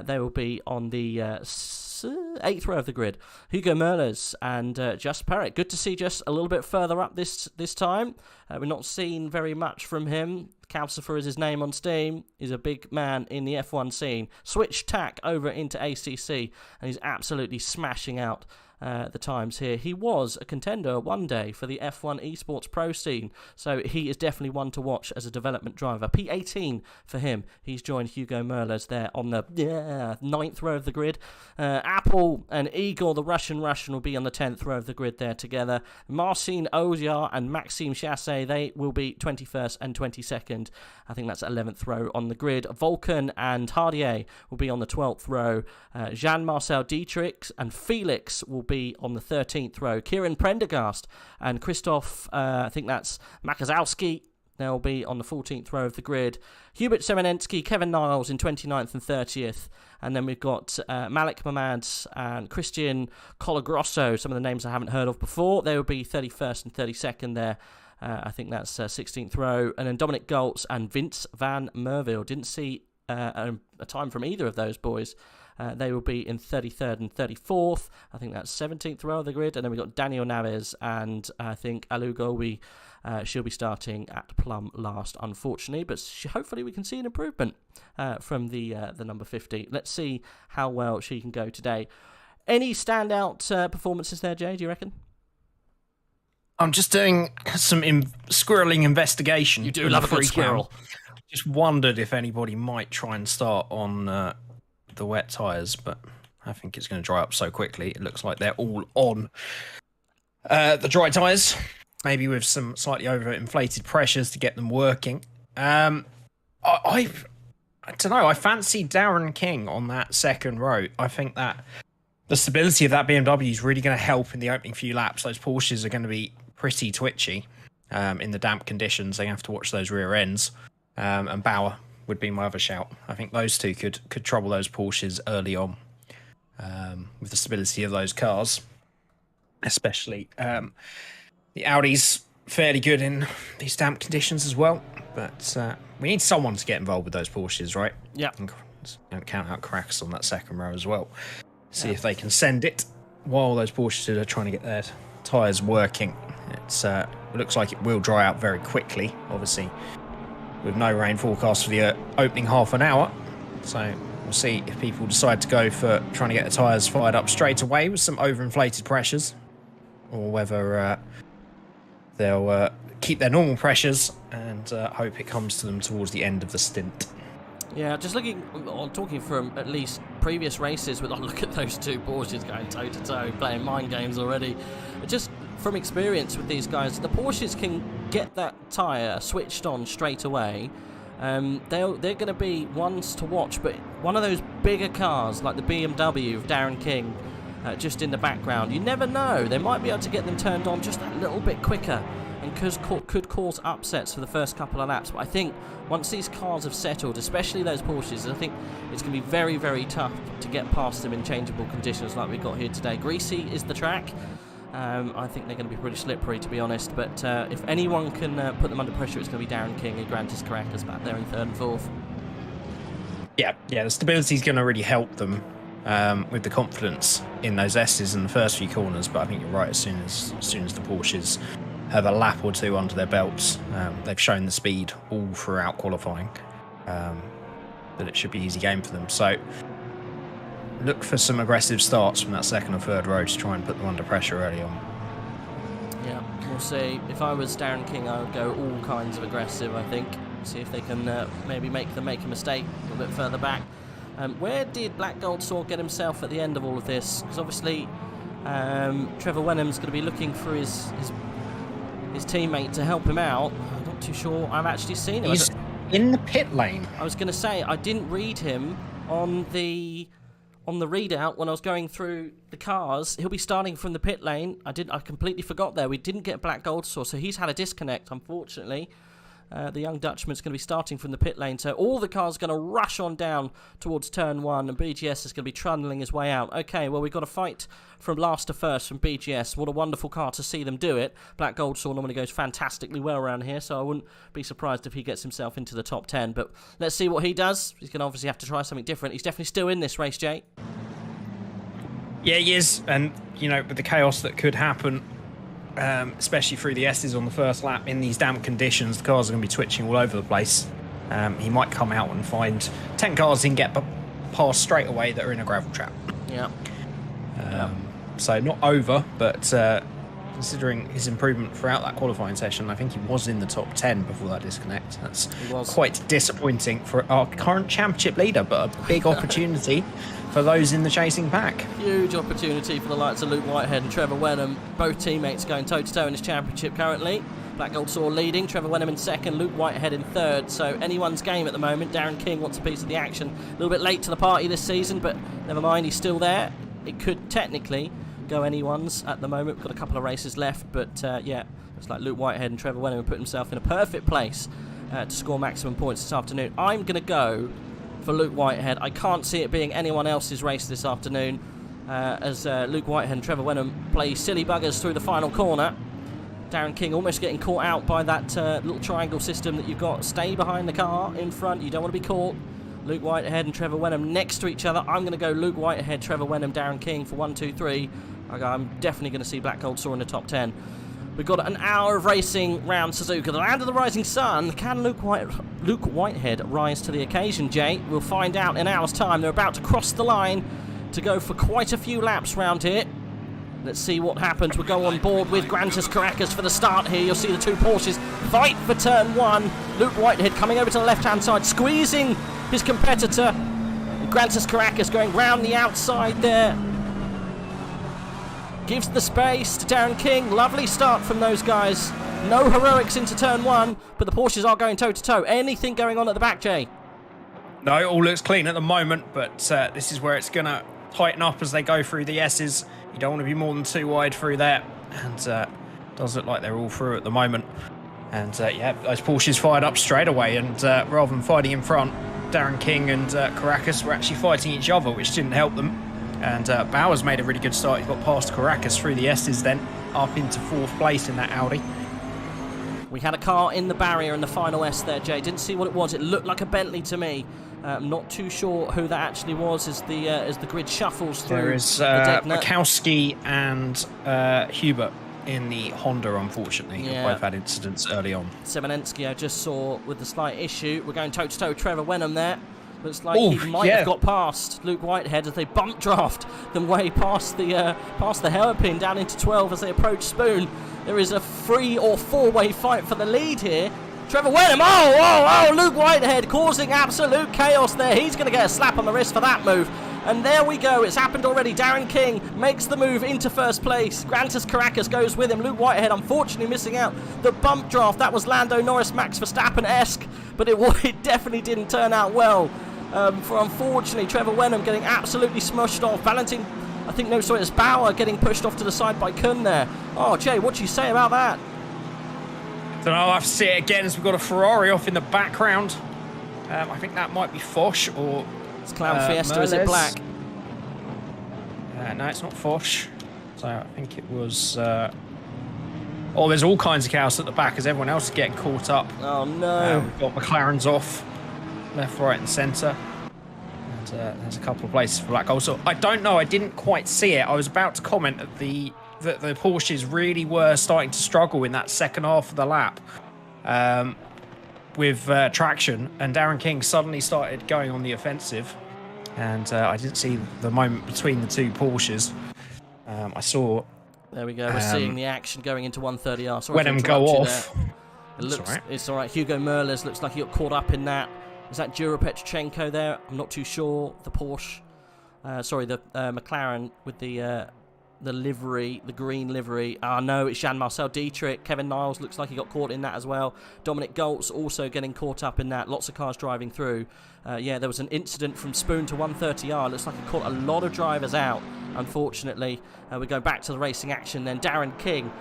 They will be on the 8th row of the grid. Hugo Merlers and Just Perret. Good to see just a little bit further up this time. We're not seeing very much from him. Calcifer is his name on Steam. He's a big man in the F1 scene. Switch tack over into ACC, and he's absolutely smashing out the times here. He was a contender one day for the F1 Esports Pro scene, so he is definitely one to watch as a development driver. P18 for him. He's joined Hugo Merlers there on the 9th row of the grid. Apple and Igor, the Russian will be on the 10th row of the grid there together. Marcin Oziar and Maxime Chassé, they will be 21st and 22nd. I think that's 11th row on the grid. Volkan and Hardier will be on the 12th row. Jean-Marcel Dietrich and Felix will be on the 13th row. Kieran Prendergast and Christoph, I think that's Makazowski, they'll be on the 14th row of the grid. Hubert Semenensky, Kevin Niles in 29th and 30th. And then we've got Malik Mamad and Christian Colagrosso, some of the names I haven't heard of before. They will be 31st and 32nd there. I think that's 16th row. And then Dominic Goltz and Vince Van Merville. Didn't see a time from either of those boys. They will be in 33rd and 34th. I think that's 17th row of the grid. And then we've got Daniel Naves and I think Alugowi. She'll be starting at Plum last, unfortunately. But hopefully we can see an improvement from the number 50. Let's see how well she can go today. Any standout performances there, Jay, do you reckon? I'm just doing some squirreling investigation. You do love a good squirrel. Just wondered if anybody might try and start on the wet tyres, but I think it's going to dry up so quickly. It looks like they're all on the dry tyres, maybe with some slightly overinflated pressures to get them working. I don't know. I fancy Darren King on that second row. I think that the stability of that BMW is really going to help in the opening few laps. Those Porsches are going to be pretty twitchy in the damp conditions. They have to watch those rear ends. And Bauer would be my other shout. I think those two could trouble those Porsches early on with the stability of those cars. Especially the Audi's fairly good in these damp conditions as well. But we need someone to get involved with those Porsches, right? Yeah. Don't count out cracks on that second row as well. See if they can send it while those Porsches are trying to get their tyres working. It looks like it will dry out very quickly, obviously, with no rain forecast for the opening half an hour. So we'll see if people decide to go for trying to get the tyres fired up straight away with some overinflated pressures, or whether they'll keep their normal pressures and hope it comes to them towards the end of the stint. Yeah, just talking from at least previous races, but look at those two Porsches going toe-to-toe, playing mind games already. Just from experience with these guys, the Porsches can get that tyre switched on straight away, they're going to be ones to watch, but one of those bigger cars like the BMW of Darren King just in the background, you never know, they might be able to get them turned on just a little bit quicker and could cause upsets for the first couple of laps. But I think once these cars have settled, especially those Porsches, I think it's going to be very, very tough to get past them in changeable conditions like we've got here today. Greasy is the track. I think they're going to be pretty slippery, to be honest, but if anyone can put them under pressure, it's going to be Darren King and Grantis Caracas back there in 3rd and 4th. Yeah, the stability is going to really help them with the confidence in those S's in the first few corners, but I think you're right, as soon as the Porsches have a lap or two under their belts, they've shown the speed all throughout qualifying, that it should be easy game for them. So look for some aggressive starts from that 2nd or 3rd row to try and put them under pressure early on. Yeah, we'll see. If I was Darren King, I would go all kinds of aggressive, I think. See if they can maybe make a mistake a little bit further back. Where did Black Gold Sword get himself at the end of all of this? Because obviously Trevor Wenham's going to be looking for his teammate to help him out. I'm not too sure I've actually seen him. He's in the pit lane. I was going to say, I didn't read him on the readout when I was going through the cars. He'll be starting from the pit lane. I completely forgot there. We didn't get Black Gold Sword, so he's had a disconnect, unfortunately. The young Dutchman's going to be starting from the pit lane, so all the cars are going to rush on down towards turn 1, and BGS is going to be trundling his way out. Okay, well, we've got a fight from last to first from BGS. What a wonderful car to see them do it. Black Gold Sword normally goes fantastically well around here, so I wouldn't be surprised if he gets himself into the top 10, but let's see what he does. He's going to obviously have to try something different. He's definitely still in this race, Jay. Yeah, he is, and, you know, with the chaos that could happen, especially through the S's on the first lap in these damp conditions, the cars are going to be twitching all over the place. He might come out and find 10 cars he can get past straight away that are in a gravel trap. Yeah. So not over, but considering his improvement throughout that qualifying session, I think he was in the top 10 before that disconnect. That's quite disappointing for our current championship leader, but a big opportunity for those in the chasing pack. Huge opportunity for the likes of Luke Whitehead and Trevor Wenham, both teammates going toe-to-toe in this championship currently. Black Gold Sword leading, Trevor Wenham in 2nd, Luke Whitehead in 3rd, so anyone's game at the moment. Darren King wants a piece of the action. A little bit late to the party this season, but never mind, he's still there. It could technically go anyone's at the moment. We've got a couple of races left, but yeah, looks like Luke Whitehead and Trevor Wenham have put himself in a perfect place to score maximum points this afternoon. I'm going to go for Luke Whitehead. I can't see it being anyone else's race this afternoon as Luke Whitehead and Trevor Wenham play silly buggers through the final corner. Darren King almost getting caught out by that little triangle system that you've got. Stay behind the car in front. You don't want to be caught. Luke Whitehead and Trevor Wenham next to each other. I'm going to go Luke Whitehead, Trevor Wenham, Darren King for 1, 2, 3. I'm definitely going to see Black Gold Sword in the top 10. We've got an hour of racing round Suzuka, the land of the rising sun. Can Luke Whitehead rise to the occasion, Jay? We'll find out in an hour's time. They're about to cross the line to go for quite a few laps round here. Let's see what happens. We'll go on board with Grantis Caracas for the start here. You'll see the two Porsches fight for turn 1. Luke Whitehead coming over to the left-hand side, squeezing his competitor. Grantis Caracas going round the outside there. Gives the space to Darren King. Lovely start from those guys. No heroics into turn 1, but the Porsches are going toe-to-toe. Anything going on at the back, Jay? No, it all looks clean at the moment, but this is where it's going to tighten up as they go through the S's. You don't want to be more than 2 wide through there, and does look like they're all through at the moment. And yeah, those Porsches fired up straight away, and rather than fighting in front, Darren King and Caracas were actually fighting each other, which didn't help them. And Bauer's made a really good start. He got past Caracas through the S's, then up into 4th place in that Audi. We had a car in the barrier in the final S there, Jay. Didn't see what it was. It looked like a Bentley to me. I'm not too sure who that actually was as the grid shuffles through. There is Mikowski and Hubert in the Honda, unfortunately. Yeah. Both had incidents early on. Semenensky, I just saw with the slight issue. We're going toe-to-toe with Trevor Wenham there. Looks like he might have got past Luke Whitehead as they bump draft them way past the hairpin down into 12 as they approach Spoon. There is a 3 or 4-way fight for the lead here. Trevor Wenham, oh, Luke Whitehead causing absolute chaos there. He's going to get a slap on the wrist for that move. And there we go. It's happened already. Darren King makes the move into first place. Grantis Caracas goes with him. Luke Whitehead, unfortunately, missing out the bump draft. That was Lando Norris, Max Verstappen-esque, but it definitely didn't turn out well. For unfortunately Trevor Wenham getting absolutely smushed off. Valentin, I think, no, sorry, it's Bauer getting pushed off to the side by Kun there. Oh, Jay, what do you say about that? Don't know, I have to see it again as we've got a Ferrari off in the background. I think that might be Foch or... It's Clown Fiesta, Merles. is it black? No, it's not Foch. So I think it was... Oh, there's all kinds of chaos at the back as everyone else is getting caught up. Oh, no. We've got McLaren's off. Left, right and centre. And there's a couple of places for black goals. So I don't know, I didn't quite see it. I was about to comment that the Porsches really were starting to struggle in that second half of the lap with traction, and Darren King suddenly started going on the offensive, and I didn't see the moment between the two Porsches. I saw... There we go, we're seeing the action going into 130R. Sorry Wenham go off. It looks, it's all right. Hugo Merles looks like he got caught up in that. Is that Jura Petrochenko there? I'm not too sure. The Porsche, the McLaren with the livery, the green livery. No, it's Jean-Marcel Dietrich. Kevin Niles looks like he got caught in that as well. Dominic Goltz also getting caught up in that. Lots of cars driving through. Yeah, there was an incident from Spoon to 130R. Looks like it caught a lot of drivers out, unfortunately. We go back to the racing action then. Darren King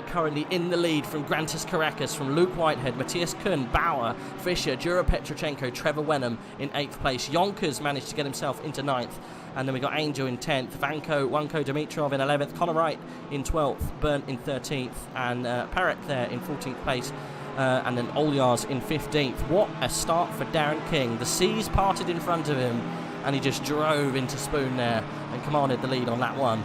currently in the lead from Grantis Caracas, from Luke Whitehead, Matthias Kun, Bauer, Fischer, Jura Petrochenko, Trevor Wenham in 8th place. Yonkers managed to get himself into 9th. And then we got Angel in 10th, Wanko Dimitrov in 11th, Connor Wright in 12th, Burnt in 13th, and Perek there in 14th place. And then Olyars in 15th. What a start for Darren King. The seas parted in front of him, and he just drove into Spoon there and commanded the lead on that one.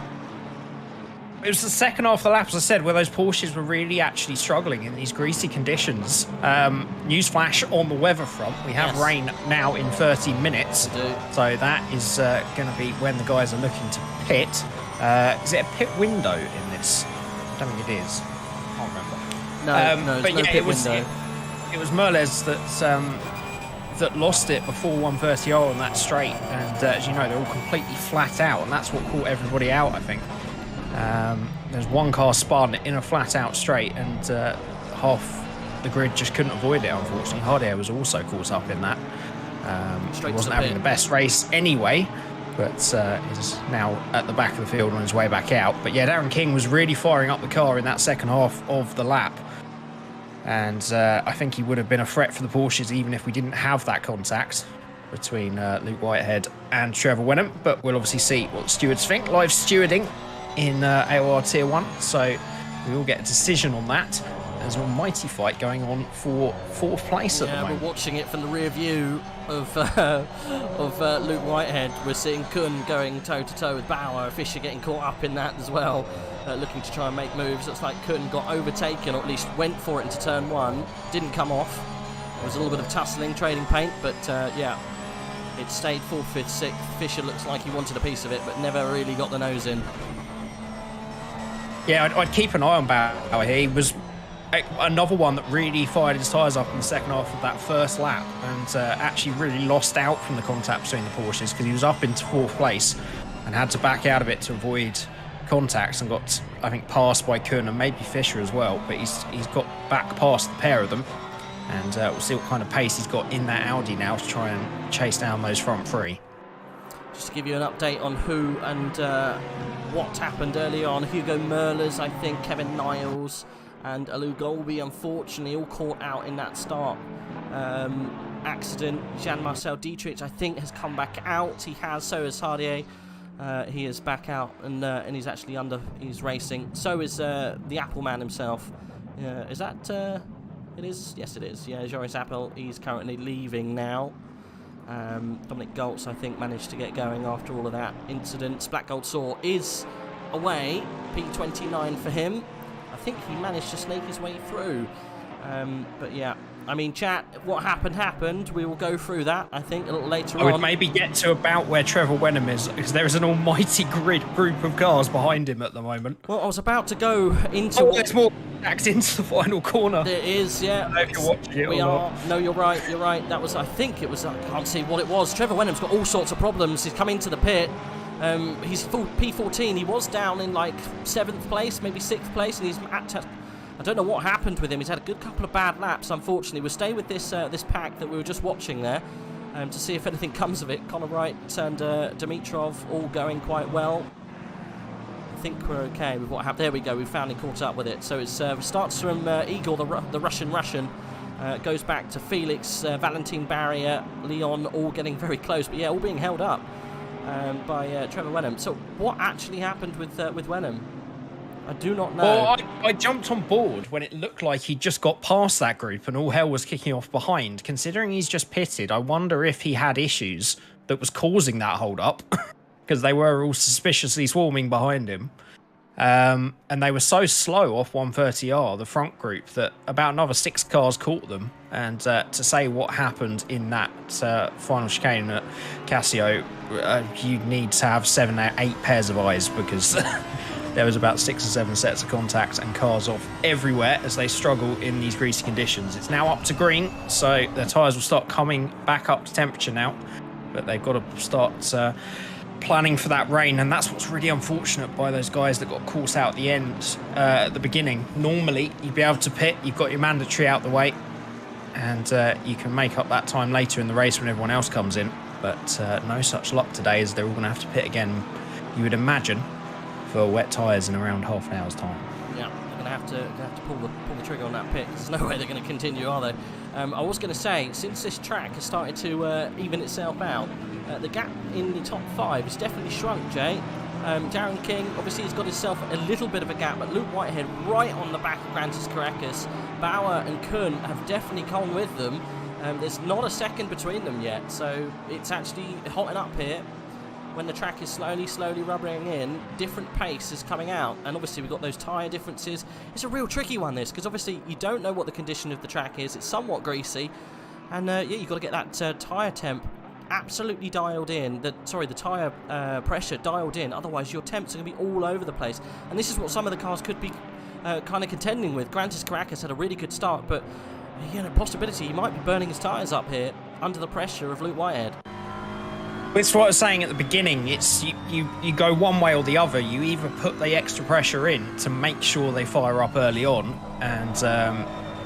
It was the second half of the lap, as I said, where those Porsches were really actually struggling in these greasy conditions. Newsflash on the weather front. We have rain now in 30 minutes. We do. So that is going to be when the guys are looking to pit. Is it a pit window in this? I don't think it is. I can't remember. No, but no yeah, pit window. It was Merles that lost it before 130R on that straight. And as you know, they're all completely flat out. And that's what caught everybody out, I think. There's one car spun in a flat out straight, and half the grid just couldn't avoid it, unfortunately. Hardier was also caught up in that. He wasn't having the best race anyway, but is now at the back of the field on his way back out. But yeah, Darren King was really firing up the car in that second half of the lap, and I think he would have been a threat for the Porsches even if we didn't have that contact between Luke Whitehead and Trevor Wenham. But we'll obviously see what the stewards think. Live stewarding in AOR Tier 1, so we will get a decision on that. There's an almighty fight going on for 4th place at the moment. We're watching it from the rear view of Luke Whitehead. We're seeing Kun going toe-to-toe with Bauer, Fischer getting caught up in that as well, looking to try and make moves. Looks like Kun got overtaken, or at least went for it into turn 1, didn't come off. There was a little bit of tussling, trading paint, but yeah, it stayed 4th, 5th, 6th. Fischer looks like he wanted a piece of it, but never really got the nose in. Yeah, I'd keep an eye on Bauer here. He was another one that really fired his tyres up in the second half of that first lap, and actually really lost out from the contact between the Porsches because he was up into 4th place and had to back out of it to avoid contacts, and got, I think, passed by Kun and maybe Fischer as well, but he's got back past the pair of them, and we'll see what kind of pace he's got in that Audi now to try and chase down those front three. Just to give you an update on who and what happened early on. Hugo Merles, I think, Kevin Niles and Alu Golby, unfortunately, all caught out in that start accident. Jean-Marcel Dietrich, I think, has come back out. He has, so is Hardier. He is back out, and he's actually he's racing. So is the Apple man himself. Is that, it is? Yes, it is. Yeah, Joris Apple, he's currently leaving now. Dominic Goltz, I think, managed to get going after all of that incident. Black Gold Saw is away. P29 for him. I think he managed to snake his way through. But yeah, I mean, chat, what happened. We will go through that, I think, a little later I on. would maybe get to about where Trevor Wenham is, because there is an almighty group of cars behind him at the moment. Well, I was about to go into... Oh, there's more backed into the final corner. There is, yeah. I don't know if you're watching it We or are. not. No, you're right. That was, I think it was, I can't see what it was. Trevor Wenham's got all sorts of problems. He's come into the pit. He's full P14. He was down in like 7th place, maybe 6th place, and he's at... I don't know what happened with him. He's had a good couple of bad laps, unfortunately. We'll stay with this this pack that we were just watching there to see if anything comes of it. Connor Wright and Dimitrov all going quite well. I think we're okay with what happened. There we go. We finally caught up with it. So it starts from Igor, the Russian, goes back to Felix, Valentin Barrier, Leon, all getting very close. But yeah, all being held up by Trevor Wenham. So what actually happened with Wenham? I do not know. Well, I jumped on board when it looked like he'd just got past that group and all hell was kicking off behind. Considering he's just pitted, I wonder if he had issues that was causing that hold-up, because they were all suspiciously swarming behind him. And they were so slow off 130R, the front group, that about another 6 cars caught them. And to say what happened in that final chicane at Casio, you need to have 7 or 8 pairs of eyes, because... There was about 6 or 7 sets of contacts and cars off everywhere as they struggle in these greasy conditions. It's now up to green, so their tyres will start coming back up to temperature now. But they've got to start planning for that rain, and that's what's really unfortunate by those guys that got caught out at the end, at the beginning. Normally, you'd be able to pit, you've got your mandatory out the way, and you can make up that time later in the race when everyone else comes in. But no such luck today, as they're all going to have to pit again, you would imagine, for wet tyres in around half an hour's time. Yeah, they're going to have to pull the trigger on that pit. There's no way they're going to continue, are they? I was going to say, since this track has started to even itself out, the gap in the top 5 has definitely shrunk, Jay. Darren King, obviously, has got himself a little bit of a gap, but Luke Whitehead right on the back of Grantis Caracas. Bauer and Kuhn have definitely gone with them. There's not a second between them yet, so it's actually hotting up here. When the track is slowly rubbering in, different pace is coming out, and obviously we've got those tyre differences. It's a real tricky one, this, because obviously you don't know what the condition of the track is. It's somewhat greasy, and yeah, you've got to get that tyre temp absolutely dialed in. The tyre pressure dialed in. Otherwise, your temps are going to be all over the place. And this is what some of the cars could be kind of contending with. Grantis Caracas had a really good start, but you know, possibility he might be burning his tyres up here under the pressure of Luke Whitehead. It's what I was saying at the beginning. It's you go one way or the other. You either put the extra pressure in to make sure they fire up early on, and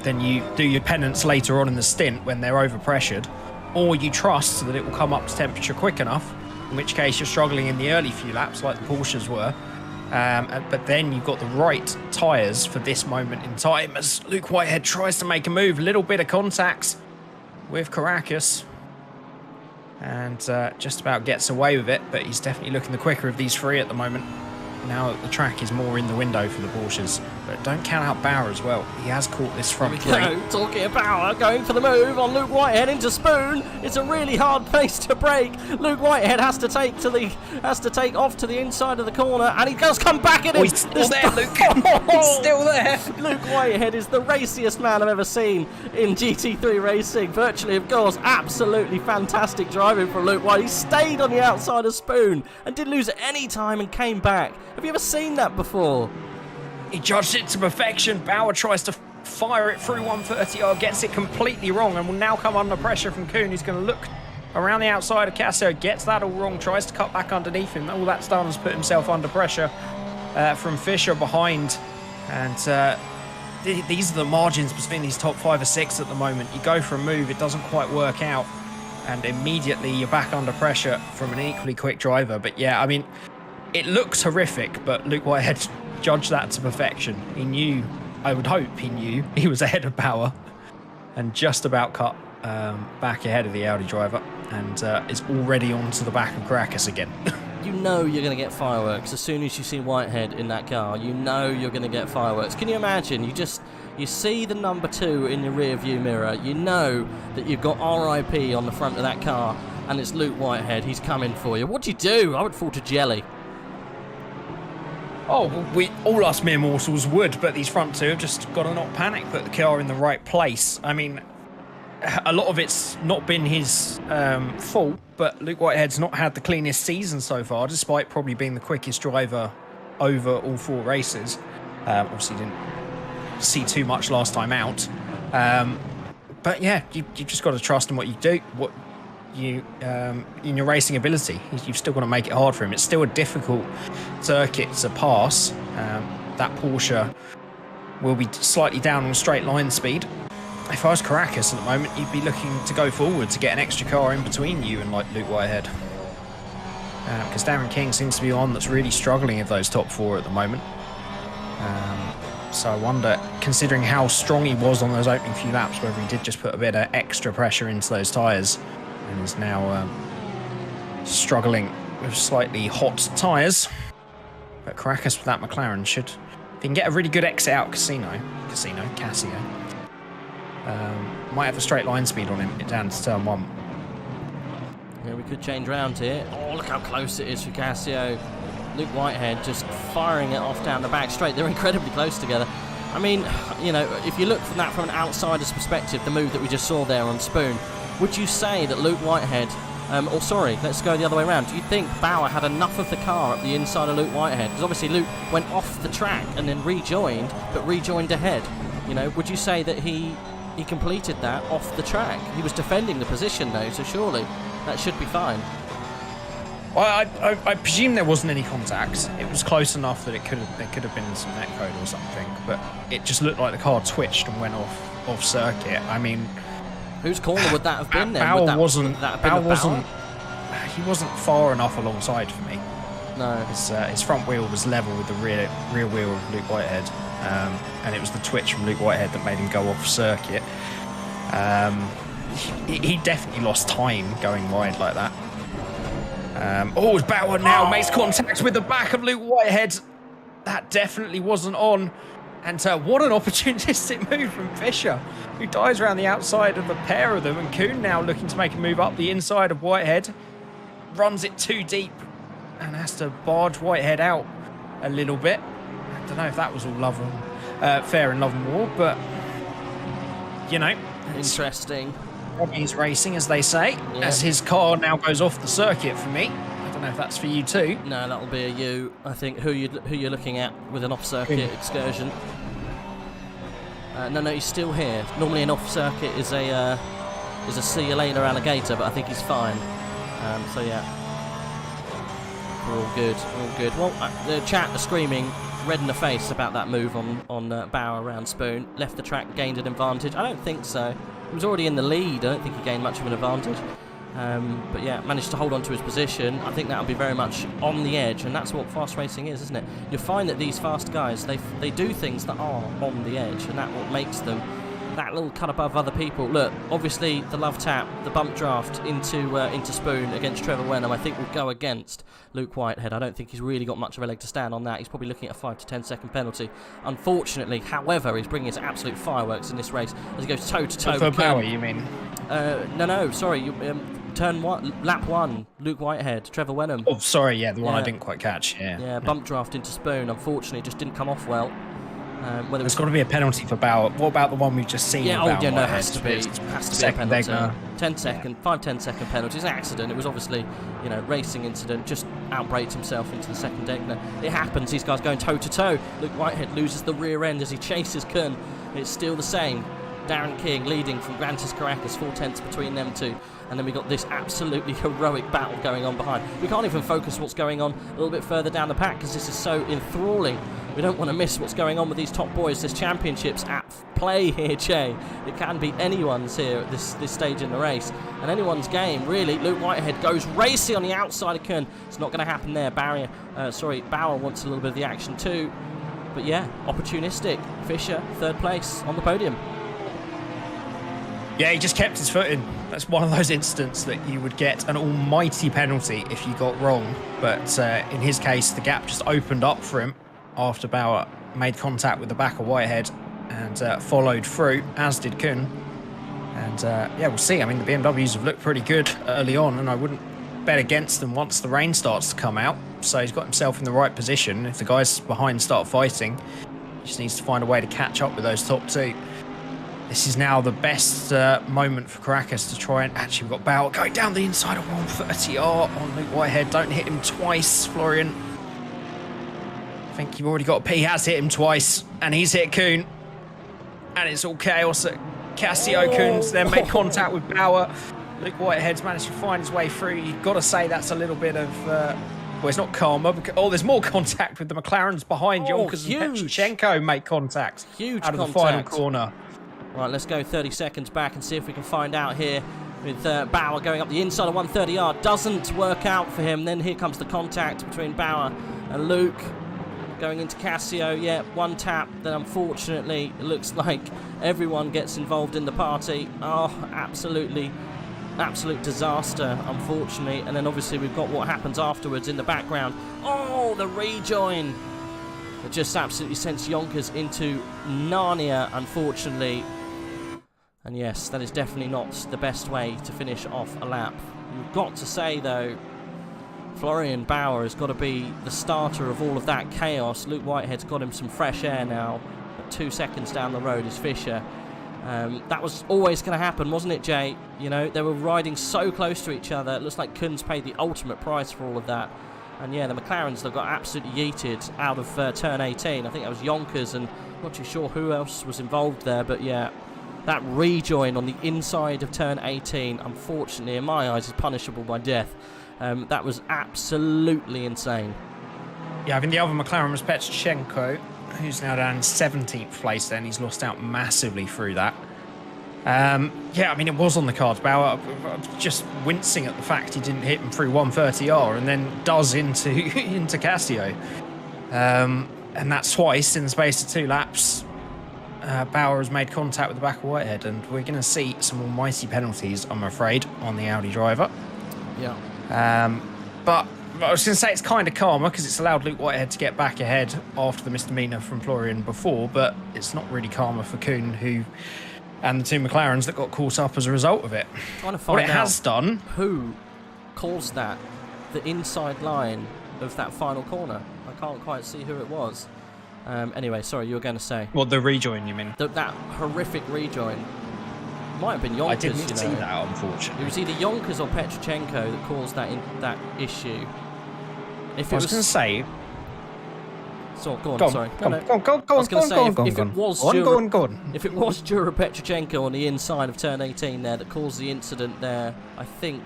then you do your penance later on in the stint when they're overpressured, or you trust that it will come up to temperature quick enough, in which case you're struggling in the early few laps like the Porsches were. But then you've got the right tyres for this moment in time as Luke Whitehead tries to make a move. A little bit of contacts with Caracas. And just about gets away with it, but he's definitely looking the quicker of these 3 at the moment. Now that the track is more in the window for the Porsches. But don't count out Bauer as well. He has caught this front 3. Talking about Bauer going for the move on Luke Whitehead into Spoon. It's a really hard place to break. Luke Whitehead has to take off to the inside of the corner, and he does come back at him. Oh, he's still there, Luke. He's still there. Luke Whitehead is the raciest man I've ever seen in GT3 racing. Virtually, of course, absolutely fantastic driving from Luke Whitehead. He stayed on the outside of Spoon and didn't lose any time and came back. Have you ever seen that before? He judged it to perfection. Bauer tries to fire it through 130R, gets it completely wrong, and will now come under pressure from Kuhn. He's going to look around the outside of Casio, gets that all wrong, tries to cut back underneath him. All that's done is put himself under pressure from Fisher behind. And these are the margins between these top 5 or 6 at the moment. You go for a move, it doesn't quite work out, and immediately you're back under pressure from an equally quick driver. But yeah, I mean, it looks horrific, but Luke Whitehead judged that to perfection. He knew, I would hope he knew, he was ahead of Bauer and just about cut back ahead of the Audi driver, and is already onto the back of Caracas again. You know you're going to get fireworks as soon as you see Whitehead in that car. You know you're going to get fireworks. Can you imagine? You see the number 2 in your rear view mirror. You know that you've got RIP on the front of that car, and it's Luke Whitehead. He's coming for you. What do you do? I would fall to jelly. Oh, all us mere mortals would, but these front 2 have just got to not panic, put the car in the right place. I mean, a lot of it's not been his fault, but Luke Whitehead's not had the cleanest season so far, despite probably being the quickest driver over all 4 races. Obviously didn't see too much last time out. But yeah, you just got to trust in what you do, in your racing ability. You've still got to make it hard for him. It's still a difficult circuit to pass. That Porsche will be slightly down on straight line speed. If I was Caracas at the moment, you'd be looking to go forward to get an extra car in between you and like Luke Whitehead. Because Darren King seems to be on that's really struggling of those top 4 at the moment. So I wonder, considering how strong he was on those opening few laps, whether he did just put a bit of extra pressure into those tyres and is now struggling with slightly hot tyres. But Caracas with that McLaren should, if he can get a really good exit out Casio, might have a straight line speed on him down to turn 1. Yeah, we could change round here. Oh, look how close it is for Casio. Luke Whitehead just firing it off down the back straight. They're incredibly close together. I mean, you know, if you look from that from an outsider's perspective, the move that we just saw there on Spoon, would you say that Luke Whitehead, or sorry, let's go the other way around. Do you think Bauer had enough of the car up the inside of Luke Whitehead? Because obviously Luke went off the track and then rejoined, but rejoined ahead. You know, would you say that he completed that off the track? He was defending the position though, so surely that should be fine. Well, I presume there wasn't any contact. It was close enough that there could have been some net code or something, but it just looked like the car twitched and went off circuit. I mean, whose corner would that have been then? Bauer he wasn't far enough alongside for me. No, his front wheel was level with the rear wheel of Luke Whitehead, and it was the twitch from Luke Whitehead that made him go off circuit. He definitely lost time going wide like that. Bauer now makes contact with the back of Luke Whitehead. That definitely wasn't on. And what an opportunistic move from Fisher, who dives around the outside of a pair of them. And Kuhn now looking to make a move up the inside of Whitehead. Runs it too deep and has to barge Whitehead out a little bit. I don't know if that was all fair and love and war, but, you know. Interesting. He's racing, as they say, as his car now goes off the circuit for me. I don't know if that's for you too. No, that'll be a you. I think who you're looking at with an off-circuit excursion. No, he's still here. Normally an off-circuit is a see you later alligator, but I think he's fine. So yeah, we're all good. Well, the chat are screaming red in the face about that move on Bauer around Spoon. Left the track, gained an advantage. I don't think so. He was already in the lead. I don't think he gained much of an advantage. But yeah, managed to hold on to his position. I think that'll be very much on the edge, and that's what fast racing is, isn't it? You'll find that these fast guys, they do things that are on the edge, and that's what makes them that little cut above other people. Look, obviously the love tap, the bump draft into Spoon against Trevor Wenham, I think will go against Luke Whitehead. I don't think he's really got much of a leg to stand on that. He's probably looking at a 5 to 10 second penalty. Unfortunately, however, he's bringing his absolute fireworks in this race as he goes toe to toe. For Bauer, you mean? No, sorry. Turn 1, lap 1, Luke Whitehead, Trevor Wenham. Oh, sorry, yeah, the one I didn't quite catch. Yeah, bump draft into Spoon. Unfortunately, just didn't come off well. There's got to be a penalty for Bauer. What about the one we've just seen? Yeah, no, has to be a penalty. Degner. 5-10 second penalty. It's an accident. It was obviously, racing incident. Just outbraked himself into the second Degner. It happens. These guys going toe to toe. Luke Whitehead loses the rear end as he chases Kuhn. It's still the same. Darren King leading from Grantis Caracas, 4 tenths between them two. And then we got this absolutely heroic battle going on behind. We can't even focus what's going on a little bit further down the pack because this is so enthralling. We don't want to miss what's going on with these top boys. There's championships at play here, Che. It can be anyone's here at this stage in the race. And anyone's game, really. Luke Whitehead goes racing on the outside of Kuhn. It's not going to happen there. Bauer wants a little bit of the action too. But yeah, opportunistic. Fisher, 3rd place on the podium. Yeah, he just kept his foot in. That's one of those incidents that you would get an almighty penalty if you got wrong. But in his case, the gap just opened up for him after Bauer made contact with the back of Whitehead and followed through, as did Kuhn. And we'll see. I mean, the BMWs have looked pretty good early on, and I wouldn't bet against them once the rain starts to come out. So he's got himself in the right position. If the guys behind start fighting, he just needs to find a way to catch up with those top two. This is now the best moment for Caracas to try and... Actually, we've got Bauer going down the inside of 130R on Luke Whitehead. Don't hit him twice, Florian. I think you've already got... He has hit him twice, and he's hit Kuhn. And it's all chaos at Casio. Kuhn's then made contact with Bauer. Luke Whitehead's managed to find his way through. You've got to say that's a little bit of... well, it's not karma. Oh, there's more contact with the McLarens behind. Yonkers and Petrochenko make contact. Huge out of contact. the final corner. Right, let's go 30 seconds back and see if we can find out here with Bauer going up the inside of 130R. Doesn't work out for him. Then here comes the contact between Bauer and Luke going into Casio. Yeah, one tap. Then unfortunately, it looks like everyone gets involved in the party. Oh, absolute disaster, unfortunately. And then obviously we've got what happens afterwards in the background. Oh, the rejoin. It just absolutely sends Yonkers into Narnia, unfortunately. And yes, that is definitely not the best way to finish off a lap. You've got to say, though, Florian Bauer has got to be the starter of all of that chaos. Luke Whitehead's got him some fresh air now. But 2 seconds down the road is Fisher. That was always going to happen, wasn't it, Jay? You know, they were riding so close to each other. It looks like Kuhn's paid the ultimate price for all of that. And yeah, the McLarens, they've got absolutely yeeted out of turn 18. I think that was Yonkers, and not too sure who else was involved there. But yeah, that rejoin on the inside of turn 18, unfortunately, in my eyes, is punishable by death. That was absolutely insane. Yeah, I think the other McLaren was Petrochenko, who's now down in 17th place then. He's lost out massively through that. Yeah, I mean, it was on the cards. Bauer just wincing at the fact he didn't hit him through 130R and then does into Casio. And that's twice in the space of 2 laps. Bauer has made contact with the back of Whitehead, and we're going to see some almighty penalties, I'm afraid, on the Audi driver. Yeah. But I was going to say it's kind of karma because it's allowed Luke Whitehead to get back ahead after the misdemeanor from Florian before, but it's not really karma for Kuhn, and the 2 McLarens that got caught up as a result of it. Trying to find what it has done. Who caused that? The inside line of that final corner. I can't quite see who it was. Anyway, sorry, you were going to say. Well, the rejoin, you mean? That horrific rejoin. Might have been Yonkers. I didn't see that, unfortunately. It was either Yonkers or Petrochenko that caused that issue. If it I was going to say. So go on, sorry. Go on. I was going to say if it was if it was Jura Petrochenko on the inside of turn 18 there that caused the incident there, I think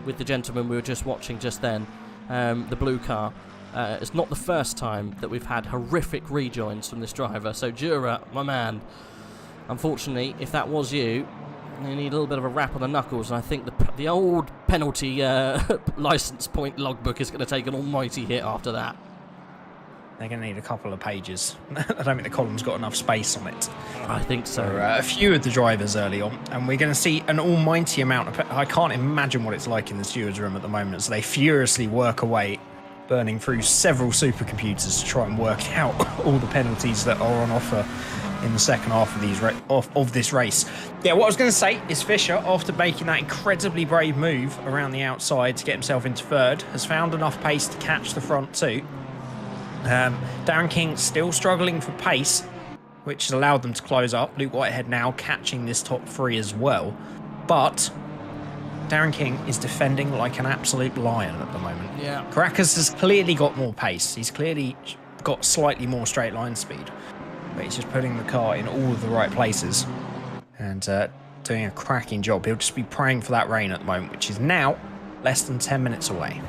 with the gentleman we were just watching just then, the blue car. It's not the first time that we've had horrific rejoins from this driver. So Jura, my man, unfortunately, if that was you need a little bit of a rap on the knuckles, and I think the old penalty license point logbook is going to take an almighty hit after that. They're going to need a couple of pages. I don't think the column's got enough space on it. I think so. For a few of the drivers early on, and we're going to see an almighty amount of... I can't imagine what it's like in the stewards' room at the moment as they furiously work away, burning through several supercomputers to try and work out all the penalties that are on offer in the second half of this race. Yeah, what I was going to say is Fisher, after making that incredibly brave move around the outside to get himself into third, has found enough pace to catch the front 2. Darren King still struggling for pace, which has allowed them to close up. Luke Whitehead now catching this top 3 as well. But Darren King is defending like an absolute lion at the moment. Yeah. Caracas has clearly got more pace. He's clearly got slightly more straight line speed. But he's just putting the car in all of the right places and doing a cracking job. He'll just be praying for that rain at the moment, which is now less than 10 minutes away.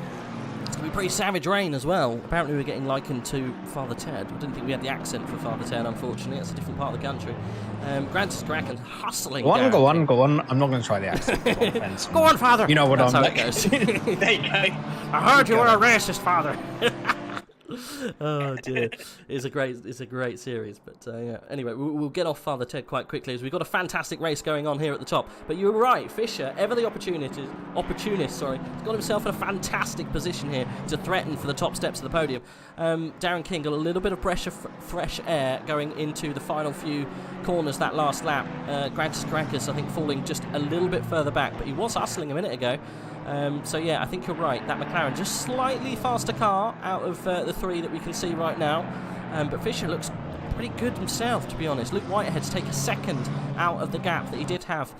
It's going to be pretty savage rain as well. Apparently we're getting likened to Father Ted. I didn't think we had the accent for Father Ted, unfortunately. It's a different part of the country. Grantis Kraken's hustling down. Go on. I'm not going to try the accent. Go on, Father. You know what That's I'm how like. It goes. There you go. I heard you were a racist, Father. Oh dear, it's a great series, but yeah. Anyway, we'll get off Father Ted quite quickly as we've got a fantastic race going on here at the top. But you were right, Fisher, ever the opportunist, has got himself in a fantastic position here to threaten for the top steps of the podium. Darren King got a little bit of fresh air going into the final few corners that last lap. Grantis Krakas, I think, falling just a little bit further back, but he was hustling a minute ago. So yeah, I think you're right. That McLaren just slightly faster car out of the 3 that we can see right now. But Fisher looks pretty good himself, to be honest. Luke Whitehead's take a second out of the gap that he did have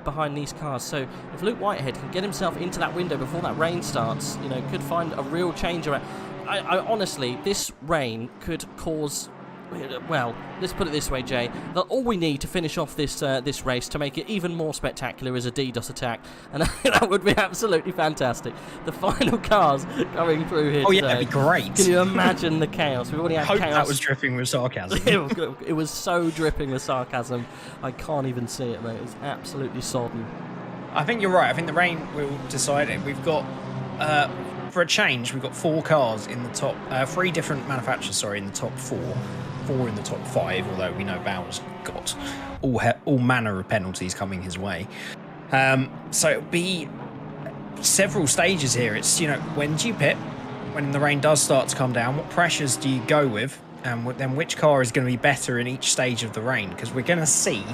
behind these cars. So if Luke Whitehead can get himself into that window before that rain starts, you know, could find a real change around. I honestly, this rain could cause... Well, let's put it this way, Jay. That all we need to finish off this this race to make it even more spectacular is a DDoS attack, and that would be absolutely fantastic. The final cars coming through here. Oh yeah, today. that'd be great. Can you imagine the chaos? We've already had Hope chaos. that was dripping with sarcasm. It was so dripping with sarcasm. I can't even see it, mate. It was absolutely sodden. I think you're right. I think the rain will decide it. We've got, for a change, we've got 4 cars in the top, 3 different manufacturers, sorry, in the top 4. 4 in the top 5, although we know Bauer's got all manner of penalties coming his way. So it'll be several stages here. It's, you know, when do you pit? When the rain does start to come down, what pressures do you go with? And then which car is going to be better in each stage of the rain? Because we're going to see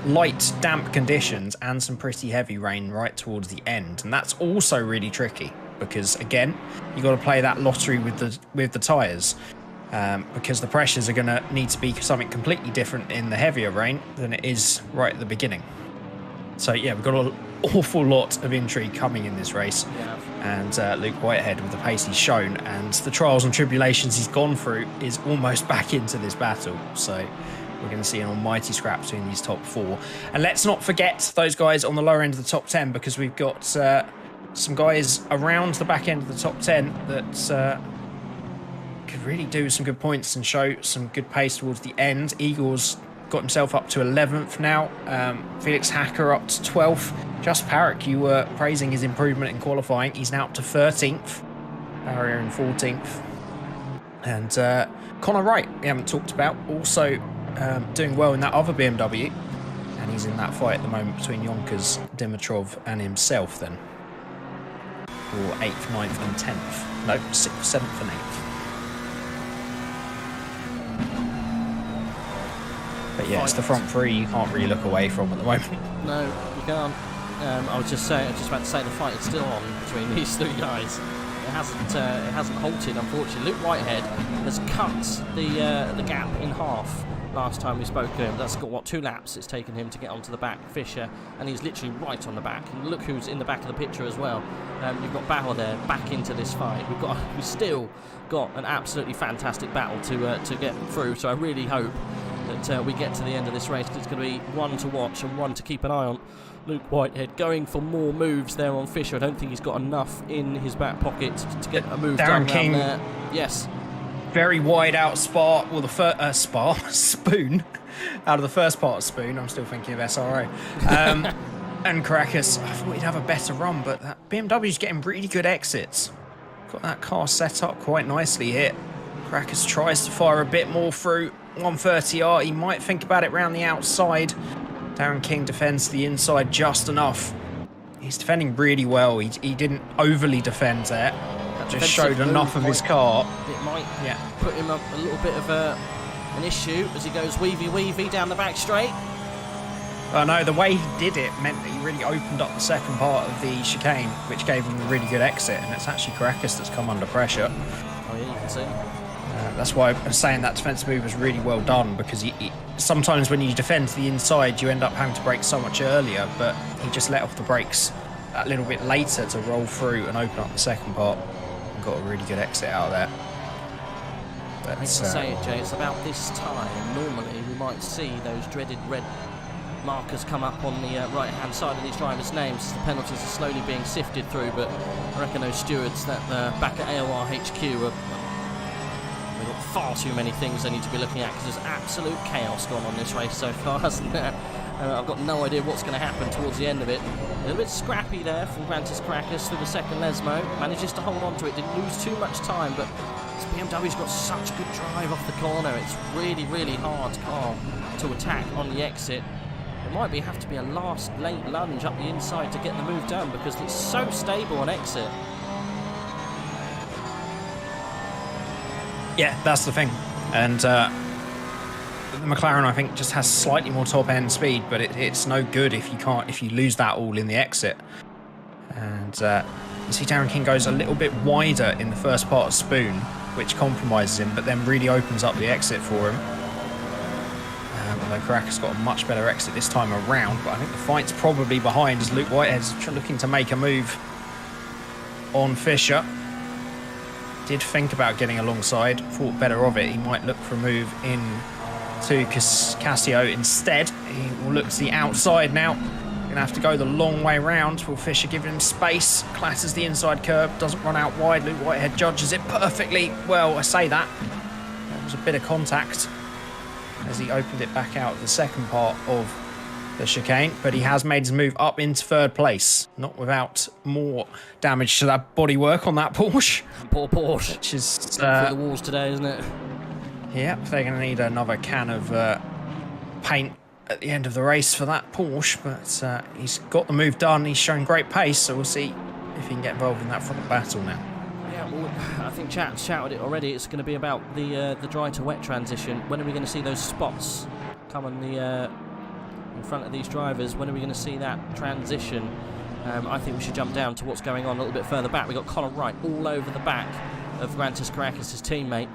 light, damp conditions and some pretty heavy rain right towards the end. And that's also really tricky because, again, you've got to play that lottery with the tyres. Because the pressures are going to need to be something completely different in the heavier rain than it is right at the beginning. So yeah, we've got an awful lot of intrigue coming in this race. Yeah. And Luke Whitehead, with the pace he's shown and the trials and tribulations he's gone through, is almost back into this battle. So we're going to see an almighty scrap between these top 4. And let's not forget those guys on the lower end of the top 10, because we've got some guys around the back end of the top 10 that... could really do some good points and show some good pace towards the end. Eagles got himself up to 11th now. Felix Hacker up to 12th. Just Parrick, you were praising his improvement in qualifying. He's now up to 13th. Barrier in 14th. And Connor Wright, we haven't talked about, also doing well in that other BMW. And he's in that fight at the moment between Yonkers, Dimitrov and himself then. For 8th, 9th and 10th. No, 6th, 7th and 8th. But yeah, it's the front 3 you can't really look away from at the moment. No, you can't. I was just about to say the fight is still on between these 3 guys. It hasn't halted, unfortunately. Luke Whitehead has cut the gap in half last time we spoke to him. That's got, what, 2 laps it's taken him to get onto the back. Fisher, and he's literally right on the back. And look who's in the back of the picture as well. You've got Bauer there, back into this fight. We've still got an absolutely fantastic battle to get through. So I really hope that we get to the end of this race, because it's going to be one to watch and one to keep an eye on. Luke Whitehead going for more moves there on Fisher. I don't think he's got enough in his back pocket to get a move Darren done King, there. Yes. Very wide out spar, well, the spoon, out of the first part of spoon. I'm still thinking of SRO. And Caracas, I thought he'd have a better run, but that BMW's getting really good exits. Got that car set up quite nicely here. Caracas tries to fire a bit more through 130R. He might think about it round the outside. Darren King defends the inside just enough. He's defending really well. He didn't overly defend there. That just showed enough of his car. It might put him up a little bit of an issue as he goes weavy down the back straight. Oh no, the way he did it meant that he really opened up the second part of the chicane, which gave him a really good exit, and it's actually Caracas that's come under pressure. Oh yeah, you can see. That's why I'm saying that defensive move was really well done, because sometimes when you defend to the inside, you end up having to brake so much earlier, but he just let off the brakes a little bit later to roll through and open up the second part, and got a really good exit out of there. But, I hate to say it, Jay, it's about this time. Normally, we might see those dreaded red markers come up on the right-hand side of these drivers' names. The penalties are slowly being sifted through, but I reckon those stewards that back at AOR HQ they've got far too many things they need to be looking at, because there's absolute chaos going on this race so far, hasn't there? I've got no idea what's going to happen towards the end of it. A little bit scrappy there from Grantis Caracas through the second Lesmo. Manages to hold on to it, didn't lose too much time, but this BMW's got such good drive off the corner. It's really, really hard car to attack on the exit. It might have to be a last late lunge up the inside to get the move done, because it's so stable on exit. Yeah, that's the thing. And the McLaren, I think, just has slightly more top end speed, but it's no good if you lose that all in the exit. And You see Darren King goes a little bit wider in the first part of Spoon, which compromises him, but then really opens up the exit for him. Although Caracas got a much better exit this time around, but I think the fight's probably behind as Luke Whitehead's looking to make a move on Fisher. Did think about getting alongside, thought better of it. He might look for a move in to Casio instead. He will look to the outside now. Going to have to go the long way round. Will Fisher give him space? Clatters the inside curb, doesn't run out wide. Luke Whitehead judges it perfectly. Well, I say that. There was a bit of contact as he opened it back out the second part of the chicane, but he has made his move up into third place, not without more damage to that bodywork on that Porsche. Poor Porsche. Which is through the walls today, isn't it? Yeah, they're going to need another can of paint at the end of the race for that Porsche, but he's got the move done. He's shown great pace, so we'll see if he can get involved in that front battle now. Yeah, well, I think chat's shouted it already. It's going to be about the dry to wet transition. When are we going to see those spots come on the in front of these drivers? When are we going to see that transition? I think we should jump down to what's going on a little bit further back. We've got Conor Wright all over the back of Grantis Caracas' teammate.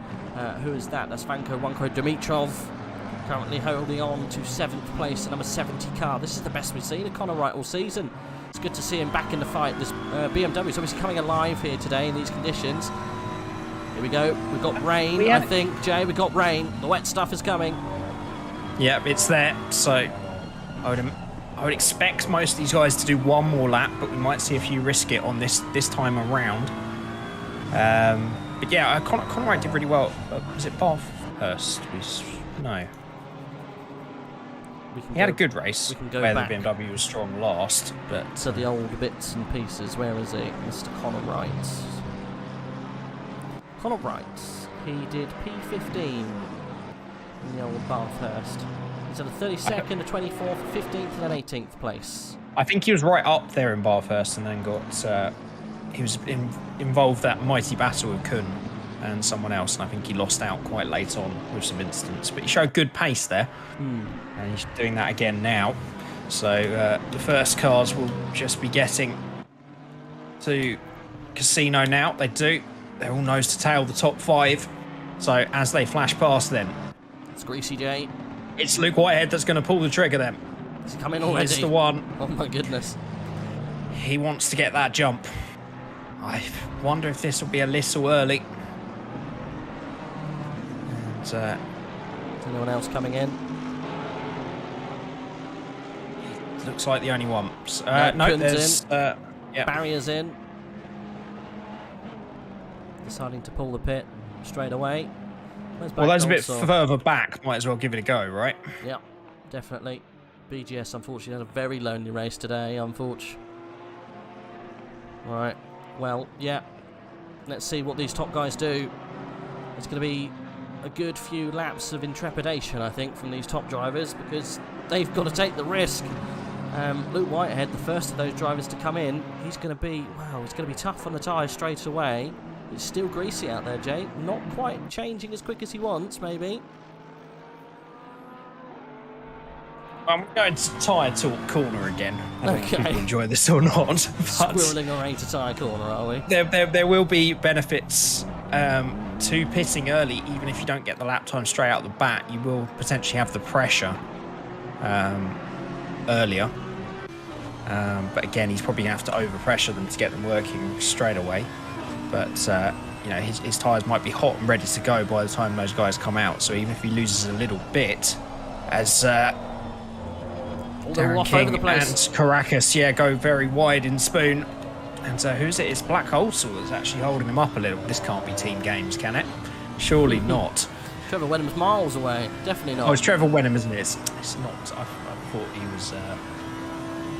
Who is that? That's Vanko Wonko Dimitrov, currently holding on to 7th place, the number 70 car. This is the best we've seen of Conor Wright all season. It's good to see him back in the fight. This BMW is obviously coming alive here today in these conditions. Here we go. We've got rain, I think, Jay. We've got rain. The wet stuff is coming. Yep, it's there. So I would expect most of these guys to do one more lap, but we might see a few risk it on this time around. But yeah, Conor Wright did really well. Was it Bathurst? No. He had a good race where the BMW was strong last. But to the old bits and pieces, where is he? Mr. Conor Wright. Conor Wright, he did P15 in the old Bathurst. He's at the 32nd, the 24th, 15th and then 18th place. I think he was right up there in Bathurst and then got... he was involved that mighty battle with Kuhn and someone else, and I think he lost out quite late on with some incidents. But he showed good pace there, and he's doing that again now. So the first cars will just be getting to Casino now. They do. They're all nose to tail the top 5. So as they flash past them, it's Greasy J. It's Luke Whitehead that's going to pull the trigger then. He's coming already. It's the one. Oh my goodness. He wants to get that jump. I wonder if this will be a little early. And, is anyone else coming in? Looks like the only one. No, there's... yeah. Barriers in. Deciding to pull the pit straight away. Well, those a bit further back. Might as well give it a go, right? Yeah, definitely. BGS, unfortunately, had a very lonely race today, unfortunately. Right. Well, yeah. Let's see what these top guys do. It's going to be a good few laps of intrepidation, I think, from these top drivers, because they've got to take the risk. Luke Whitehead, the first of those drivers to come in, he's going to be, wow, it's going to be tough on the tyres straight away. It's still greasy out there, Jay. Not quite changing as quick as he wants, maybe. I'm going to tyre talk corner again. I don't know if Okay. people enjoy this or not. But Squirreling away to tyre corner, are we? there will be benefits to pitting early, even if you don't get the lap time straight out the bat. You will potentially have the pressure earlier. But again, he's probably going to have to overpressure them to get them working straight away. But you know, his tyres might be hot and ready to go by the time those guys come out. So even if he loses a little bit, as Darren King and Caracas, go very wide in Spoon. And who's it? It's Black Holsall that's actually holding him up a little. This can't be team games, can it? Surely not. Trevor Wenham's miles away. Definitely not. Oh, it's Trevor Wenham, isn't it? It's not. I thought he was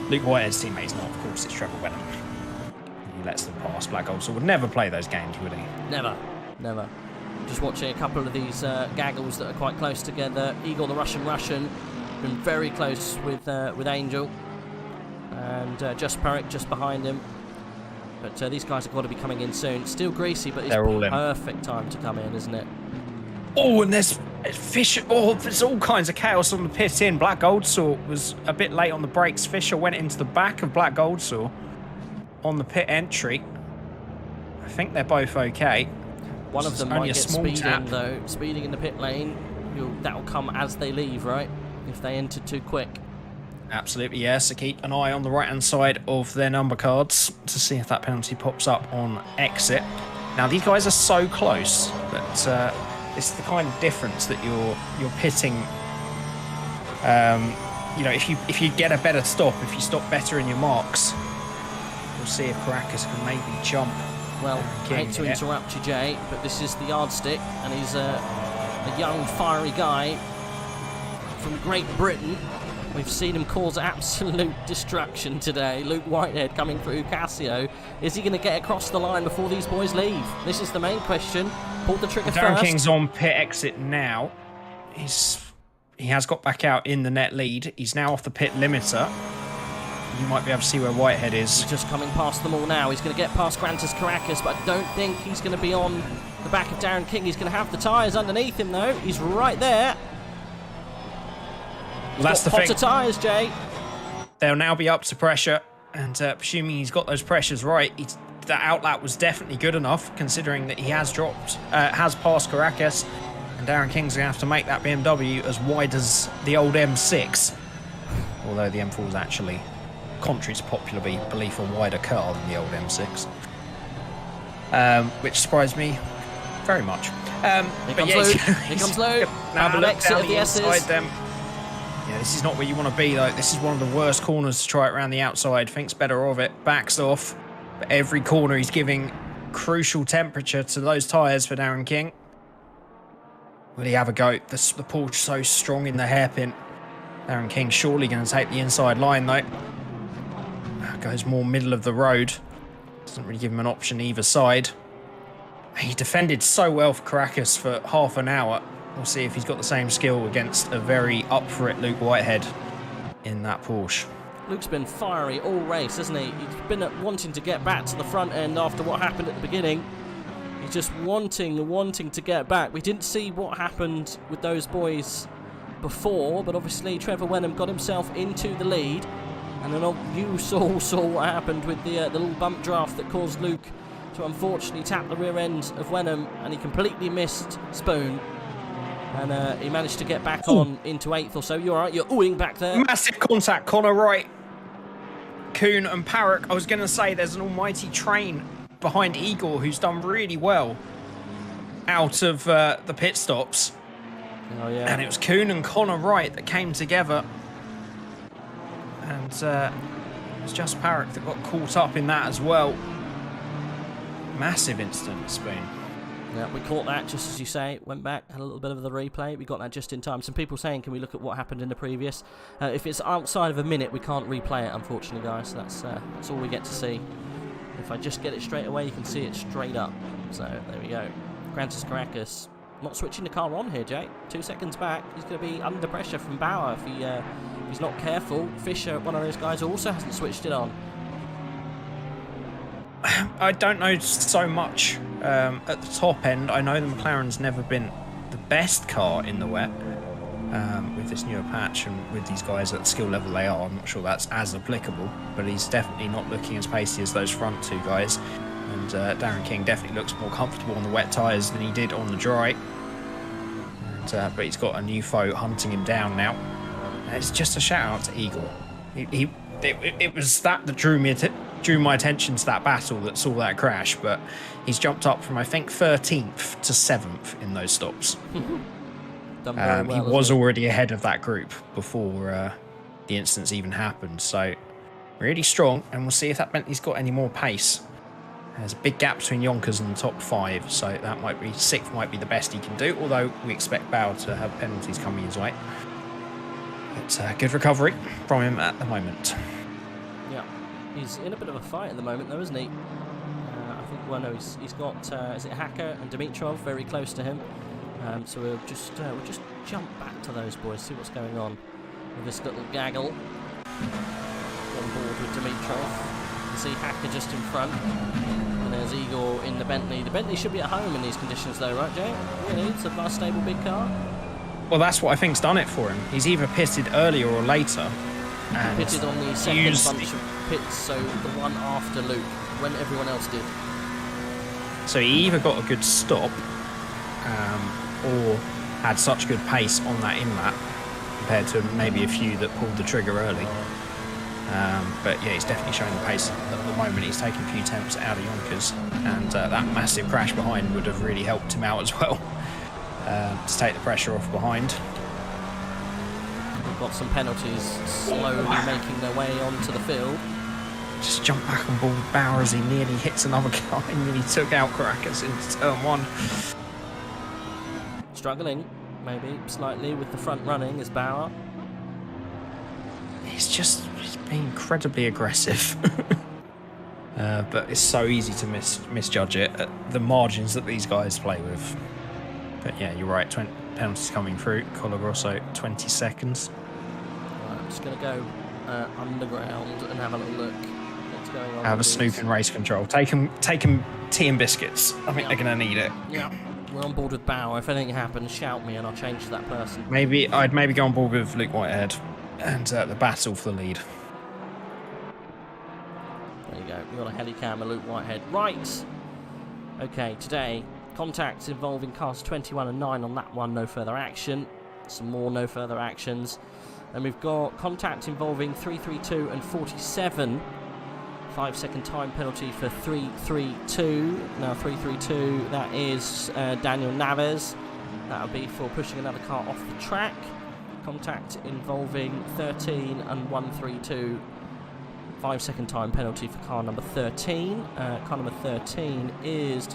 Luke Whitehead's teammate. It's not. Of course, it's Trevor Wenham. He lets them pass. Black Holsall would never play those games, would he? Never. Never. Just watching a couple of these gaggles that are quite close together. Igor the Russian been very close with Angel, and just Perrick just behind him. But these guys have got to be coming in soon. Still greasy, but it's perfect time to come in, isn't it? Oh, and there's Fisher. Oh, there's all kinds of chaos on the pit in. Black Goldsall was a bit late on the brakes. Fisher went into the back of Black Goldsall on the pit entry. I think they're both okay. One of them only might a get small speeding tap. though. Speeding in the pit lane. That'll come as they leave, right? If they enter too quick. Absolutely, yeah. So keep an eye on the right-hand side of their number cards to see if that penalty pops up on exit. Now, these guys are so close that it's the kind of difference that you're pitting. You know, if you get a better stop, if you stop better in your marks, we'll see if Caracas can maybe jump. Well, I hate to interrupt you, Jay, but this is the yardstick, and he's a young, fiery guy from Great Britain. We've seen him cause absolute destruction today. Luke Whitehead coming through Casio. Is he going to get across the line before these boys leave? This is the main question. Pull the trigger Darren first. King's on pit exit now. He has got back out in the net lead. He's now off the pit limiter. You might be able to see where Whitehead is. He's just coming past them all now. He's going to get past Grantis Caracas, but I don't think he's going to be on the back of Darren King. He's going to have the tyres underneath him, though. He's right there. Well, that's the thing. Hotter tyres, Jay. They'll now be up to pressure, and presuming he's got those pressures right, that outlap was definitely good enough, considering that he has passed Caracas, and Darren King's going to have to make that BMW as wide as the old M6, although the M4 is actually, contrary to popular belief, a wider car than the old M6, which surprised me very much. Here comes Luke. Here comes Luke. Have a look Exit down of the the inside S's. them. Yeah, this is not where you want to be, though. This is one of the worst corners to try it around the outside. Thinks better of it. Backs off. But every corner he's giving crucial temperature to those tyres for Darren King. Will he have a go? The Porsche so strong in the hairpin. Darren King surely going to take the inside line, though. Goes more middle of the road. Doesn't really give him an option either side. He defended so well for Caracas for half an hour. We'll see if he's got the same skill against a very up for it Luke Whitehead in that Porsche. Luke's been fiery all race, hasn't he? He's been wanting to get back to the front end after what happened at the beginning. He's just wanting to get back. We didn't see what happened with those boys before, but obviously Trevor Wenham got himself into the lead. And then you saw what happened with the little bump draft that caused Luke to unfortunately tap the rear end of Wenham, and he completely missed Spoon. And he managed to get back on into 8th or so. You're all right, you're oohing back there. Massive contact, Connor Wright. Kuhn and Parrock. I was going to say there's an almighty train behind Igor who's done really well out of the pit stops. Oh, yeah. And it was Kuhn and Connor Wright that came together. And it was just Parrock that got caught up in that as well. Massive incident, Spoon. Yeah, we caught that, just as you say. Went back, had a little bit of the replay. We got that just in time. Some people saying, can we look at what happened in the previous? If it's outside of a minute, we can't replay it, unfortunately, guys. That's all we get to see. If I just get it straight away, you can see it straight up. So, there we go. Grantis Caracas not switching the car on here, Jay. 2 seconds back. He's going to be under pressure from Bauer if he's not careful. Fisher, one of those guys, also hasn't switched it on. I don't know so much at the top end. I know the McLaren's never been the best car in the wet with this newer patch, and with these guys at the skill level they are, I'm not sure that's as applicable, but he's definitely not looking as pacey as those front two guys. And Darren King definitely looks more comfortable on the wet tyres than he did on the dry. And, but he's got a new foe hunting him down now. It's just a shout out to Igor. It was that drew my attention to that battle that saw that crash, but he's jumped up from I think 13th to 7th in those stops. Done very well, he was already ahead of that group before the incidents even happened, so really strong, and we'll see if that meant he's got any more pace. There's a big gap between Yonkers and the top 5, so that might be 6th might be the best he can do, although we expect Bauer to have penalties coming his way. But good recovery from him at the moment. Yeah, he's in a bit of a fight at the moment, though, isn't he? I think, well, no, he's got, is it Hacker and Dimitrov very close to him? So we'll just jump back to those boys, see what's going on with this little gaggle. On board with Dimitrov. You see Hacker just in front. And there's Igor in the Bentley. The Bentley should be at home in these conditions, though, right, Jay? Really? It's a nice, stable, big car. Well, that's what I think's done it for him. He's either pitted earlier or later. And Pitted on the second bunch of pits, so the one after Luke, when everyone else did. So he either got a good stop or had such good pace on that in-lap compared to maybe a few that pulled the trigger early. But yeah, he's definitely showing the pace at the moment. He's taken a few attempts out of Yonkers, and that massive crash behind would have really helped him out as well to take the pressure off behind. We've got some penalties slowly making their way onto the field. Just jumped back on board with Bauer as he nearly hits another guy and nearly took out Caracas into turn 1. Struggling, maybe, slightly with the front running is Bauer. He's being incredibly aggressive. But it's so easy to misjudge it at the margins that these guys play with. But yeah, you're right, 20 penalties coming through. Colagrosso, 20 seconds. Right, I'm just going to go underground and have a little look what's going on. Have a snoop in race control. Take them tea and biscuits. I think they're going to need it. Yeah, we're on board with Bauer. If anything happens, shout me and I'll change to that person. I'd go on board with Luke Whitehead and the battle for the lead. There you go. We've got a helicam of Luke Whitehead. Right. Okay, today, contacts involving cars 21 and 9 on that one, no further action. Some more no further actions. And we've got contact involving 332 and 47. 5-second time penalty for 332. Now 332, that is Daniel Naves. That'll be for pushing another car off the track. Contact involving 13 and 132. 5-second time penalty for car number 13. Car number 13 is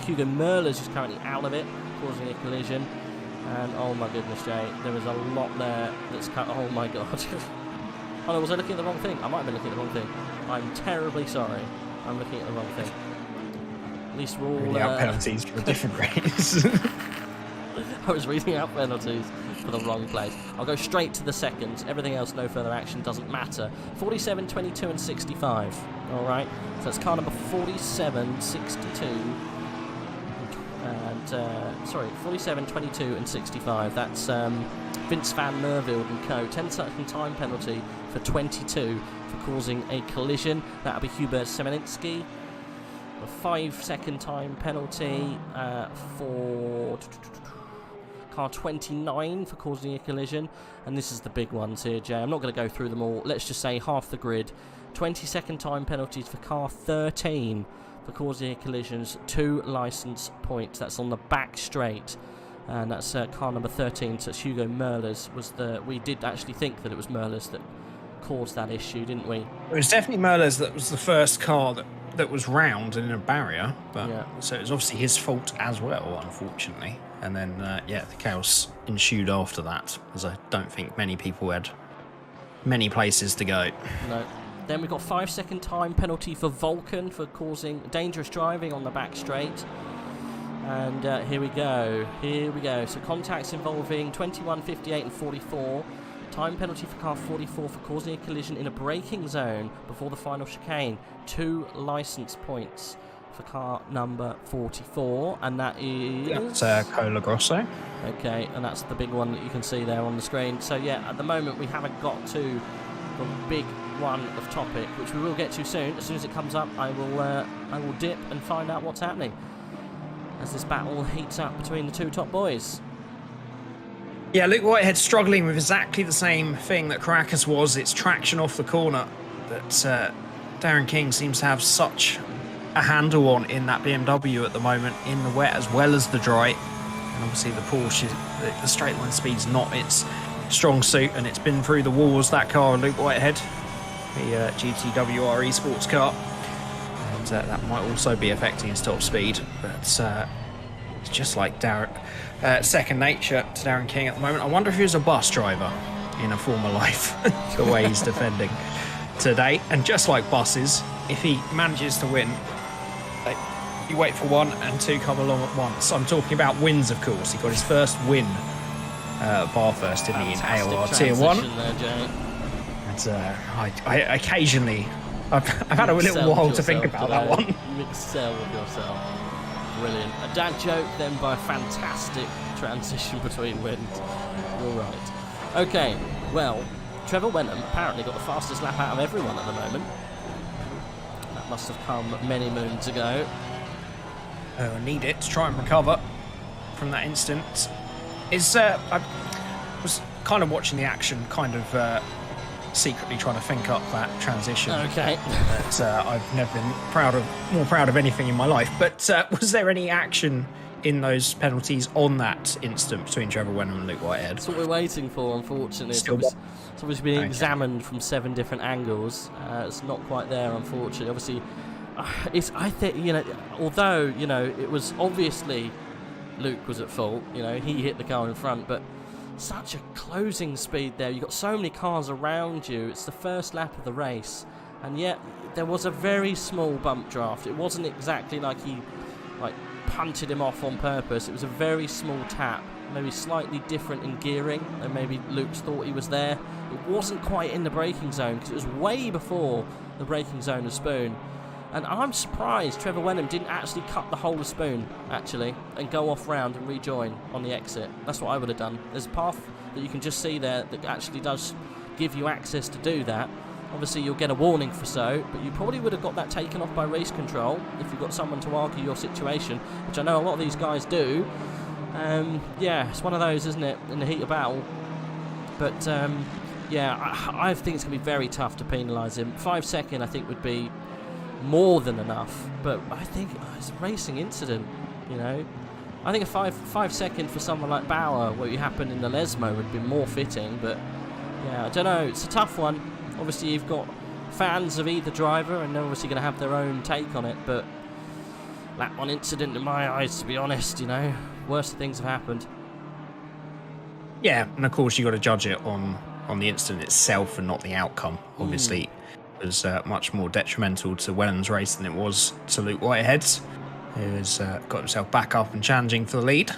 Hugo Merlers, who's currently out of it, causing a collision. And oh my goodness, Jay, there is a lot there that's cut. Oh my god. Oh no, was I looking at the wrong thing? I might have been looking at the wrong thing. I'm terribly sorry. I'm looking at the wrong thing. At least we're all... Reading out penalties for a different race. I was reading out penalties for the wrong place. I'll go straight to the seconds. Everything else, no further action, doesn't matter. 47, 22 and 65. Alright, so that's car number 47, 62. And, sorry, 47, 22 and 65. That's Vince van Merville and co. 10-second time penalty for 22 for causing a collision. That'll be Hubert Semelinski. A 5-second time penalty for car 29 for causing a collision. And this is the big ones here, Jay. I'm not going to go through them all. Let's just say half the grid. 20-second time penalties for car 13 for causing collisions. 2 licence points. That's on the back straight. And that's car number 13. So it's Hugo Merlers. We did actually think that it was Merlers that caused that issue, didn't we? It was definitely Merlers that was the first car that was round and in a barrier. But yeah. So it was obviously his fault as well, unfortunately. And then, yeah, the chaos ensued after that, as I don't think many people had many places to go. No. Then we've got 5-second time penalty for Vulcan for causing dangerous driving on the back straight. And here we go. So contacts involving 21, 58 and 44. Time penalty for car 44 for causing a collision in a braking zone before the final chicane. 2 licence points for car number 44, and that is... That's Colagrosso. Okay, and that's the big one that you can see there on the screen. So yeah, at the moment we haven't got to the big one of topic, which we will get to soon. As soon as it comes up, I will dip and find out what's happening as this battle heats up between the two top boys. Yeah, Luke Whitehead struggling with exactly the same thing that Caracas was. It's traction off the corner that Darren King seems to have such a handle on in that BMW at the moment, in the wet as well as the dry. And obviously the Porsche, the straight line speed's not its strong suit, and it's been through the walls, that car, Luke Whitehead, the GTWR eSports car. And that might also be affecting his top speed, but it's just like second nature to Darren King at the moment. I wonder if he was a bus driver in a former life, the way he's defending today. And just like buses, if he manages to win, you wait for 1 and 2 come along at once. I'm talking about wins, of course. He got his first win Bathurst, didn't he, in AOR Tier 1. There, and I occasionally, I've had a little while to think about that one. Excel with yourself. Brilliant. A dad joke, then by a fantastic transition between wins. You're right. Okay, well, Trevor Wenham apparently got the fastest lap out of everyone at the moment. must have come many moons ago. I need it to try and recover from that instant. I was kind of watching the action, kind of secretly trying to think up that transition. Okay. But I've never been more proud of anything in my life. But was there any action in those penalties on that instant between Trevor Wenham and Luke Whitehead? That's what we're waiting for, unfortunately. It's obviously being examined from 7 different angles. It's not quite there, unfortunately. Obviously, I think, you know, although, you know, it was obviously Luke was at fault, you know, he hit the car in front, but such a closing speed there. You've got so many cars around you. It's the first lap of the race, and yet there was a very small bump draft. It wasn't exactly like he punted him off on purpose. It was a very small tap, maybe slightly different in gearing, and maybe Luke's thought he was there. It wasn't quite in the braking zone because it was way before the braking zone of Spoon. And I'm surprised Trevor Wenham didn't actually cut the whole of Spoon, actually, and go off round and rejoin on the exit. That's what I would have done. There's a path that you can just see there that actually does give you access to do that. Obviously, you'll get a warning for so, but you probably would have got that taken off by race control if you've got someone to argue your situation, which I know a lot of these guys do. Yeah, it's one of those, isn't it, in the heat of battle. But, yeah, I think it's going to be very tough to penalise him. 5 seconds, I think, would be more than enough, but I think it's a racing incident, you know. I think a 5 second for someone like Bauer, what happened in the Lesmo, would be more fitting, but yeah, I don't know, it's a tough one. Obviously you've got fans of either driver and they're obviously going to have their own take on it, but that one incident in my eyes, to be honest, you know, worse things have happened. Yeah, and of course you got to judge it on the incident itself and not the outcome. Obviously was much more detrimental to Wenham's race than it was to Luke Whitehead's, who's got himself back up and challenging for the lead.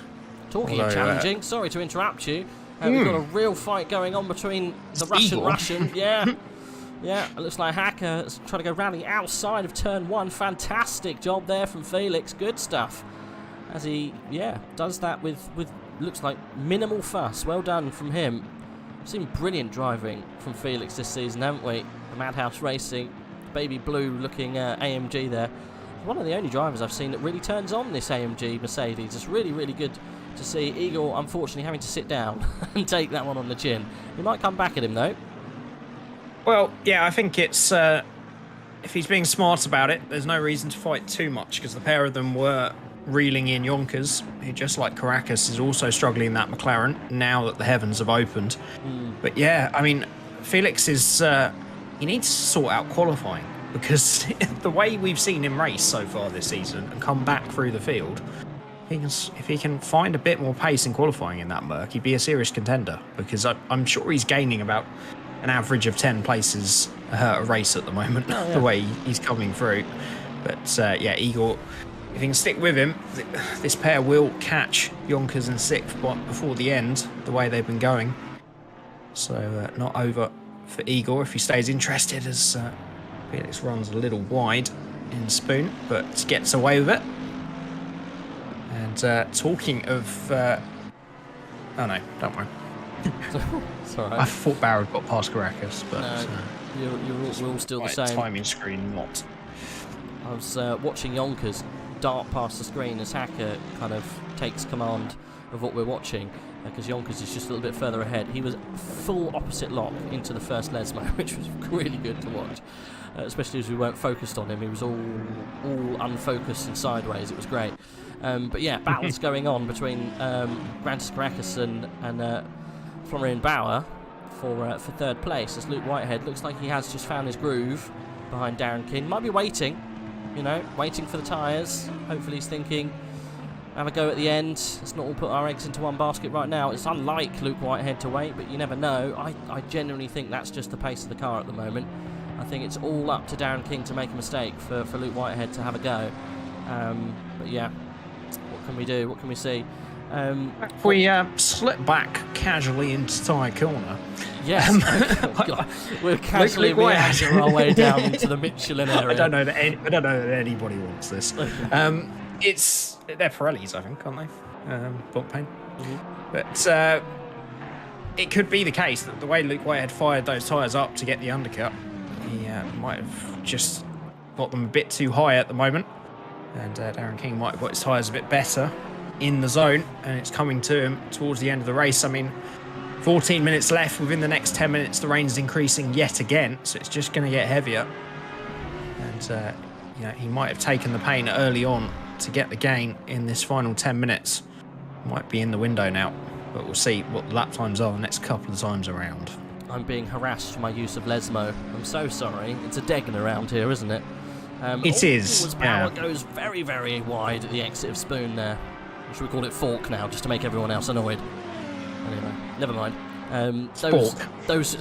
Talking of challenging, sorry to interrupt you, we've got a real fight going on between the Russian. Yeah, it looks like Hacker is trying to go round the outside of turn 1. Fantastic job there from Felix, good stuff. As he, does that with looks like minimal fuss. Well done from him. We've seen brilliant driving from Felix this season, haven't we? The Madhouse Racing, baby blue looking AMG there. One of the only drivers I've seen that really turns on this AMG Mercedes. It's really, really good to see. Igor, unfortunately, having to sit down and take that one on the chin. He might come back at him, though. Well, yeah, I think it's... if he's being smart about it, there's no reason to fight too much, because the pair of them were reeling in Yonkers, who, just like Caracas, is also struggling in that McLaren, now that the heavens have opened. But yeah, I mean, Felix is... he needs to sort out qualifying, because the way we've seen him race so far this season and come back through the field, if he can find a bit more pace in qualifying in that Merc, he'd be a serious contender, because I'm sure he's gaining about an average of 10 places a race at the moment, the way he's coming through. But yeah, Igor, if he can stick with him, this pair will catch Yonkers in 6th before the end, the way they've been going. So not over for Igor if he stays interested, as Felix runs a little wide in Spoon, but gets away with it. And talking of... oh no, don't worry. It's all right. I thought Barrett got past Caracas, but... you're all still the same. Timing screen not. I was watching Yonkers dart past the screen as Hacker kind of takes command of what we're watching, because Yonkers is just a little bit further ahead. He was full opposite lock into the first Lesmo, which was really good to watch, especially as we weren't focused on him. He was all unfocused and sideways. It was great. But yeah, battles going on between Grantis Caracas and Florian Bauer for third place, as Luke Whitehead looks like he has just found his groove behind Darren King. Might be waiting, you know, waiting for the tyres. Hopefully he's thinking, have a go at the end. Let's not all put our eggs into one basket right now. It's unlike Luke Whitehead to wait, but you never know. I genuinely think that's just the pace of the car at the moment. I think it's all up to Darren King to make a mistake for Luke Whitehead to have a go. But yeah, what can we do? What can we see? If we slip back casually into tyre corner. Yes, we're casually meandering our way down into the Michelin area. I don't know that anybody wants this. They're Pirellis, I think, aren't they? Bump paint. But it could be the case that the way Luke Whitehead fired those tyres up to get the undercut, he might have just got them a bit too high at the moment. And Darren King might have got his tyres a bit better in the zone, and it's coming to him towards the end of the race. I mean, 14 minutes left. Within the next 10 minutes, the rain's increasing yet again, so it's just going to get heavier. And you know, he might have taken the pain early on to get the gain in this final 10 minutes. Might be in the window now, but we'll see what the lap times are the next couple of times around. I'm being harassed for my use of Lesmo. I'm so sorry. It's a Deggan around here, isn't it? It is. As Bauer goes very, very wide at the exit of Spoon there. Or should we call it Fork now, just to make everyone else annoyed? Anyway, never mind. Those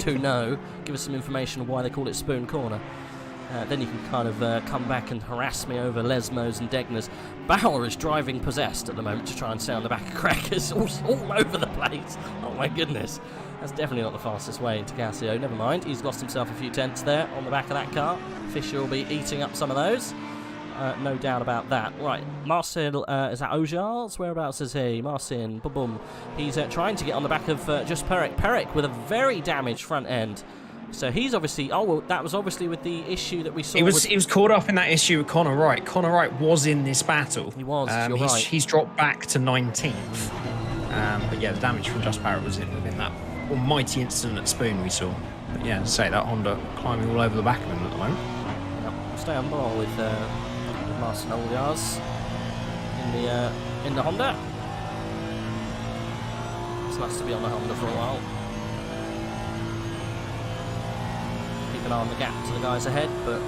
who know, give us some information on why they call it Spoon Corner. Then you can kind of come back and harass me over Lesmos and Degners. Bauer is driving possessed at the moment to try and stay on the back of Crackers all over the place. Oh my goodness. That's definitely not the fastest way into Casio. Never mind, he's lost himself a few tenths there on the back of that car. Fisher will be eating up some of those. No doubt about that. Right, Marcel, is that Ojars? Whereabouts is he? Marcin, boom. He's trying to get on the back of just Perrick. Perrick with a very damaged front end. So he's obviously... Oh, well, that was obviously with the issue that we saw. He was caught up in that issue with Connor Wright. Connor Wright was in this battle. He was, you're right. He's dropped back to 19th. But yeah, the damage from Just Parrott was within that almighty incident at Spoon we saw. But yeah, as I say, that Honda climbing all over the back of him at the moment. Yep, we'll stay on ball with Marcin Oljars in the Honda. It's nice to be on the Honda for a while. Keep an eye on the gap to the guys ahead, but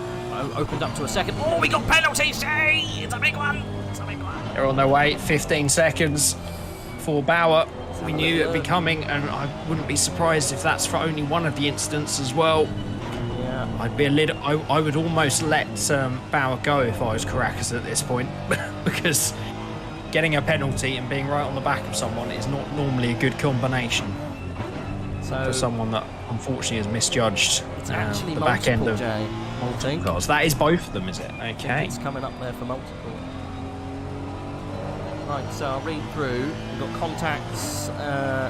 opened up to a second. Oh, we got penalties! Hey, it's a big one! It's a big one! They're on their way, 15 seconds for Bauer. We knew it would be coming, and I wouldn't be surprised if that's for only one of the incidents as well. Yeah. I'd be I would almost let Bauer go if I was Caracas at this point, because getting a penalty and being right on the back of someone is not normally a good combination for someone that unfortunately has misjudged it's actually the back end of multiple cars. That is both of them, is it? Okay. It's coming up there for multiple. Right, so I'll read through. We've got contacts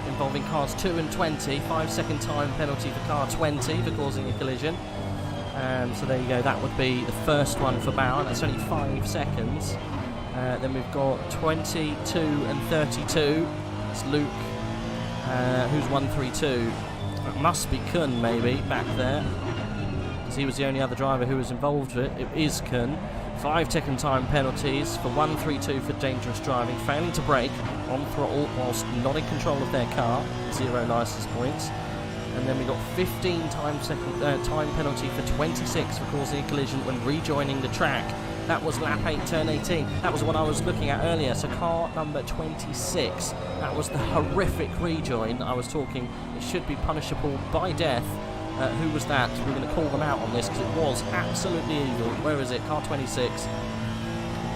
involving cars 2 and 20. 5-second time penalty for car 20 for causing a collision. So there you go. That would be the first one for Bauer. That's only 5 seconds. Then we've got 22 and 32. It's Luke, who's 132. It must be Kun, maybe, back there, because he was the only other driver who was involved with it. It is Kun. 5-second time penalties for 132 for dangerous driving, failing to brake on throttle whilst not in control of their car, 0 licence points. And then we got 15 time penalty for 26 for causing a collision when rejoining the track. That was lap 8, turn 18. That was what I was looking at earlier. So car number 26. That was the horrific rejoin I was talking. It should be punishable by death. Who was that? We're going to call them out on this because it was absolutely evil. Where is it? Car 26.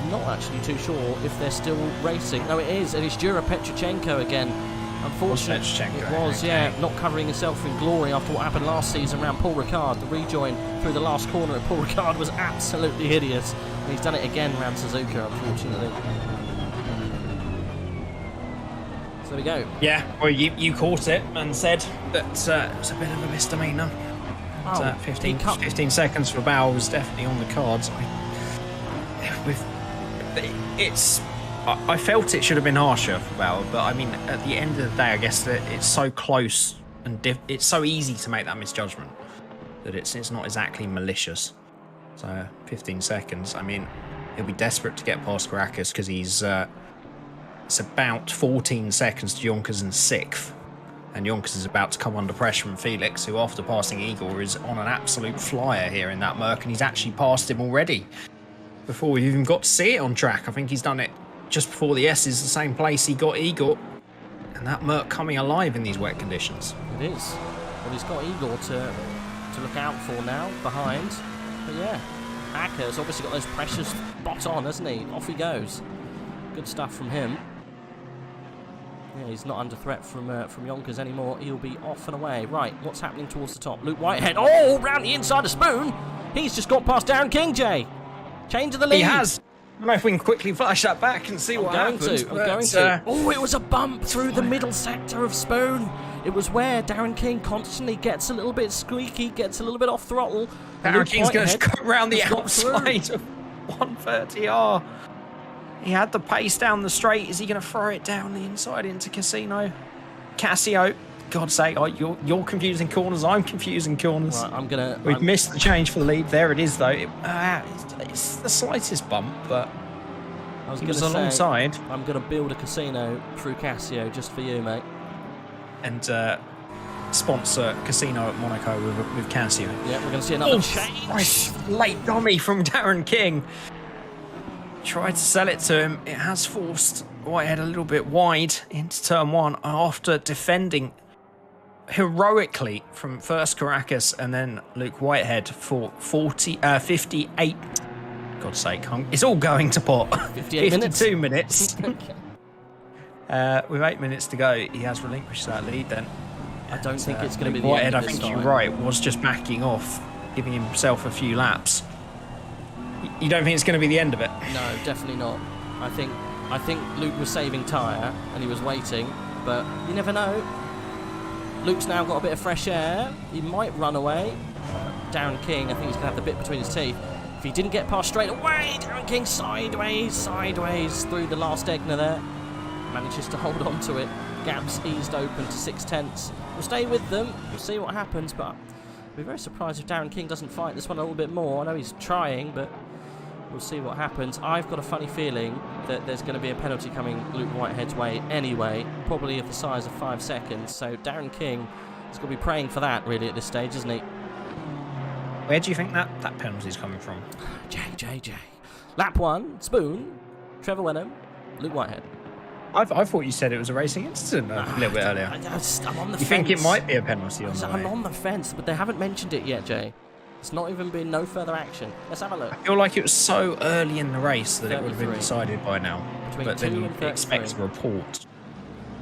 Not actually too sure if they're still racing. No, it is. And it's Jura Petrochenko again. Unfortunately, it was, yeah, not covering himself in glory after what happened last season around Paul Ricard. The rejoin through the last corner at Paul Ricard was absolutely hideous. And he's done it again around Suzuka, unfortunately. So there we go. Yeah, well, you caught it and said that it was a bit of a misdemeanor. Oh, 15 seconds for Bauer was definitely on the cards. I felt it should have been harsher for Bauer, but I mean, at the end of the day, I guess that it's so close and it's so easy to make that misjudgment that it's not exactly malicious. So 15 seconds. I mean, he'll be desperate to get past Caracas because he's it's about 14 seconds to Yonkers in 6th, and Yonkers is about to come under pressure from Felix, who after passing Igor is on an absolute flyer here in that Merc, and he's actually passed him already before we've even got to see it on track. I think he's done it just before the S is the same place he got Igor, and that Merc coming alive in these wet conditions. It is. Well, he's got Igor to look out for now, behind. But yeah, Hacker's obviously got those pressures spot on, hasn't he? Off he goes. Good stuff from him. Yeah, he's not under threat from Yonkers anymore. He'll be off and away. Right, what's happening towards the top? Luke Whitehead. Oh, round the inside of Spoon. He's just got past Darren King, Jay. Change of the lead. He has. I don't know if we can quickly flash that back and see what happens. I'm going to. Oh, it was a bump through the middle sector of Spoon. It was where Darren King constantly gets a little bit squeaky, gets a little bit off throttle. Darren King's going to go around the outside of 130R. He had the pace down the straight. Is he going to throw it down the inside into Casino? Casio, God's sake, you're confusing corners. I'm confusing corners. Right, We've missed the change for the lead. There it is, though. It's the slightest bump, but he was alongside. I'm going to build a Casino through Casio just for you, mate. And sponsor Casino at Monaco with Casio. Yeah, we're going to see another change. Nice late dummy from Darren King. Tried to sell it to him. It has forced Whitehead a little bit wide into turn 1 after defending heroically from first Caracas and then Luke Whitehead for 58. God's sake, it's all going to pot. 52 minutes. With 8 minutes to go, he has relinquished that lead then. I don't think it's going to be the Whitehead, end of I this think time. you're right, was just backing off, giving himself a few laps. You don't think it's going to be the end of it? No, definitely not. I think Luke was saving tyre and he was waiting, but you never know. Luke's now got a bit of fresh air. He might run away. Darren King, I think he's going to have the bit between his teeth. If he didn't get past straight away, Darren King sideways through the last Egner there. Manages to hold on to it. Gaps eased open to 6/10. We'll stay with them. We'll see what happens, but I'll be very surprised if Darren King doesn't fight this one a little bit more. I know he's trying, but we'll see what happens. I've got a funny feeling that there's going to be a penalty coming Luke Whitehead's way anyway, probably of the size of 5 seconds. So Darren King is going to be praying for that, really, at this stage, isn't he? Where do you think that penalty is coming from? J. Lap 1, Spoon, Trevor Wenham, Luke Whitehead. I thought you said it was a racing incident a little bit earlier. I'm on the fence. You think it might be a penalty on the way? I'm on the fence, but they haven't mentioned it yet, Jay. It's not even been no further action. Let's have a look. I feel like it was so early in the race that it would have been 33. decided by now. Between But 2 then and you 33. expect a report.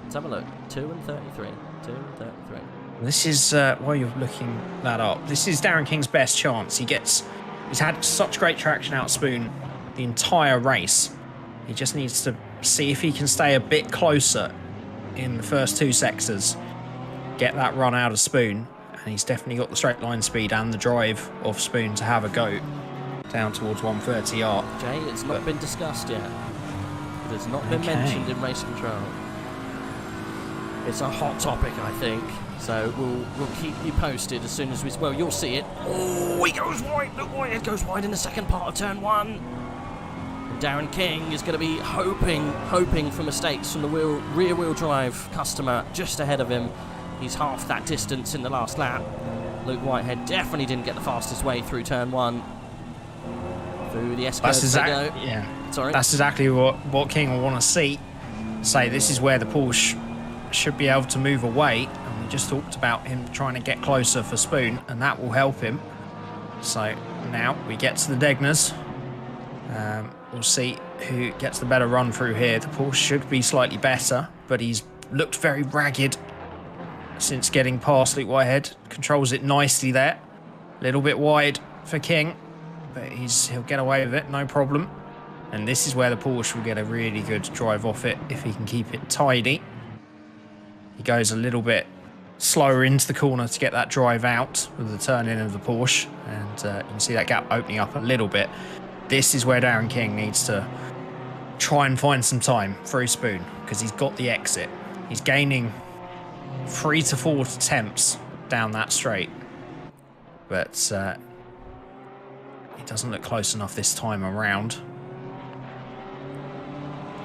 Let's have a look. 2 and 33. 2 and 33. This is, while you're looking that up, this is Darren King's best chance. He's had such great traction out Spoon the entire race. He just needs to see if he can stay a bit closer in the first 2 sectors, get that run out of Spoon, and he's definitely got the straight line speed and the drive of Spoon to have a go down towards 130R. Jay, it's not been discussed yet. It has not been mentioned in race control. It's a hot topic, I think. So we'll keep you posted as soon as we... Well, you'll see it. Oh, he goes wide. Look, Whitehead goes wide in the second part of turn 1. And Darren King is going to be hoping for mistakes from the rear-wheel drive customer just ahead of him. He's half that distance in the last lap. Luke Whitehead definitely didn't get the fastest way through turn 1. Through the S-curves they go. Yeah. Sorry? That's exactly what King will want to see. Say this is where the Porsche should be able to move away. And we just talked about him trying to get closer for Spoon, and that will help him. So now we get to the Degners. We'll see who gets the better run through here. The Porsche should be slightly better, but he's looked very ragged since getting past Luke Whitehead. Controls it nicely there. A little bit wide for King, but he'll get away with it, no problem. And this is where the Porsche will get a really good drive off it if he can keep it tidy. He goes a little bit slower into the corner to get that drive out with the turn in of the Porsche, and you can see that gap opening up a little bit. This is where Darren King needs to try and find some time through Spoon, because he's got the exit. He's gaining 3 to 4 attempts down that straight, but he doesn't look close enough this time around.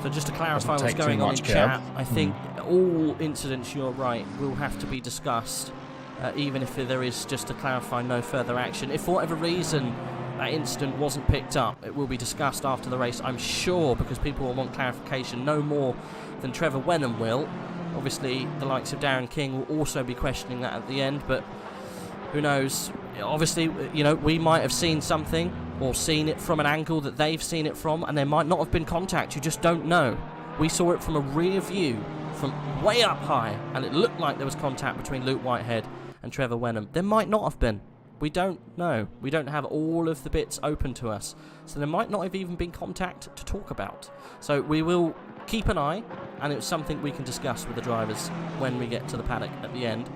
So just to clarify what's going on in chat, I think all incidents, you're right, will have to be discussed, even if there is, just to clarify, no further action. If for whatever reason that incident wasn't picked up, it will be discussed after the race, I'm sure, because people will want clarification no more than Trevor Wenham will. Obviously, the likes of Darren King will also be questioning that at the end, but who knows? Obviously, you know, we might have seen something or seen it from an angle that they've seen it from, and there might not have been contact. You just don't know. We saw it from a rear view, from way up high, and it looked like there was contact between Luke Whitehead and Trevor Wenham. There might not have been. We don't know. We don't have all of the bits open to us. So there might not have even been contact to talk about. So we will keep an eye, and it's something we can discuss with the drivers when we get to the paddock at the end.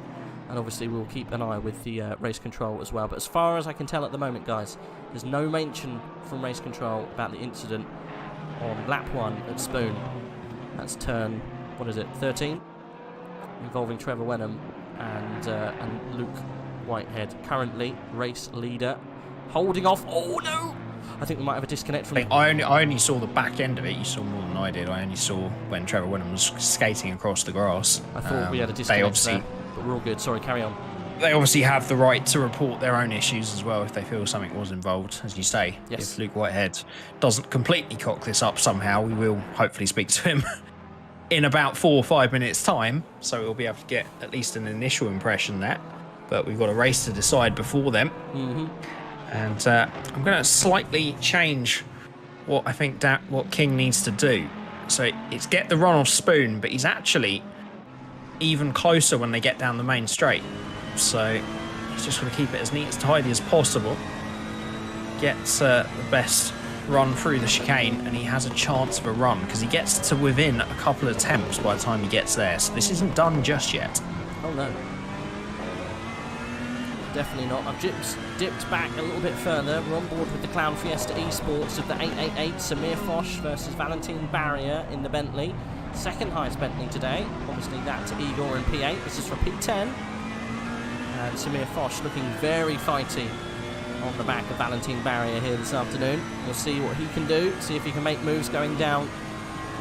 And obviously we'll keep an eye with the race control as well. But as far as I can tell at the moment, guys, there's no mention from race control about the incident on lap 1 at Spoon. That's turn, what is it, 13? Involving Trevor Wenham and Luke Whitehead, currently race leader, holding off. Oh no! I think we might have a disconnect from. I only saw the back end of it. You saw more than I did. I only saw when Trevor Wenham was skating across the grass. I thought we had a disconnect there, but we're all good. Sorry, carry on. They obviously have the right to report their own issues as well if they feel something was involved, as you say. Yes. If Luke Whitehead doesn't completely cock this up somehow, we will hopefully speak to him in about 4 or 5 minutes' time, so we'll be able to get at least an initial impression there. But we've got a race to decide before then. And I'm going to slightly change what I think what King needs to do. So it's get the run off Spoon, but he's actually even closer when they get down the main straight. So he's just going to keep it as neat as tidy as possible. Gets the best run through the chicane, and he has a chance of a run because he gets to within a couple of attempts by the time he gets there. So this isn't done just yet. Oh no. Definitely not. I've dipped back a little bit further. We're on board with the Clown Fiesta Esports of the 888 Samir Foch versus Valentin Barrier in the Bentley. Second highest Bentley today. Obviously that's Igor in P8. This is for P10. And Samir Foch looking very fighty on the back of Valentin Barrier here this afternoon. We'll see what he can do. See if he can make moves going down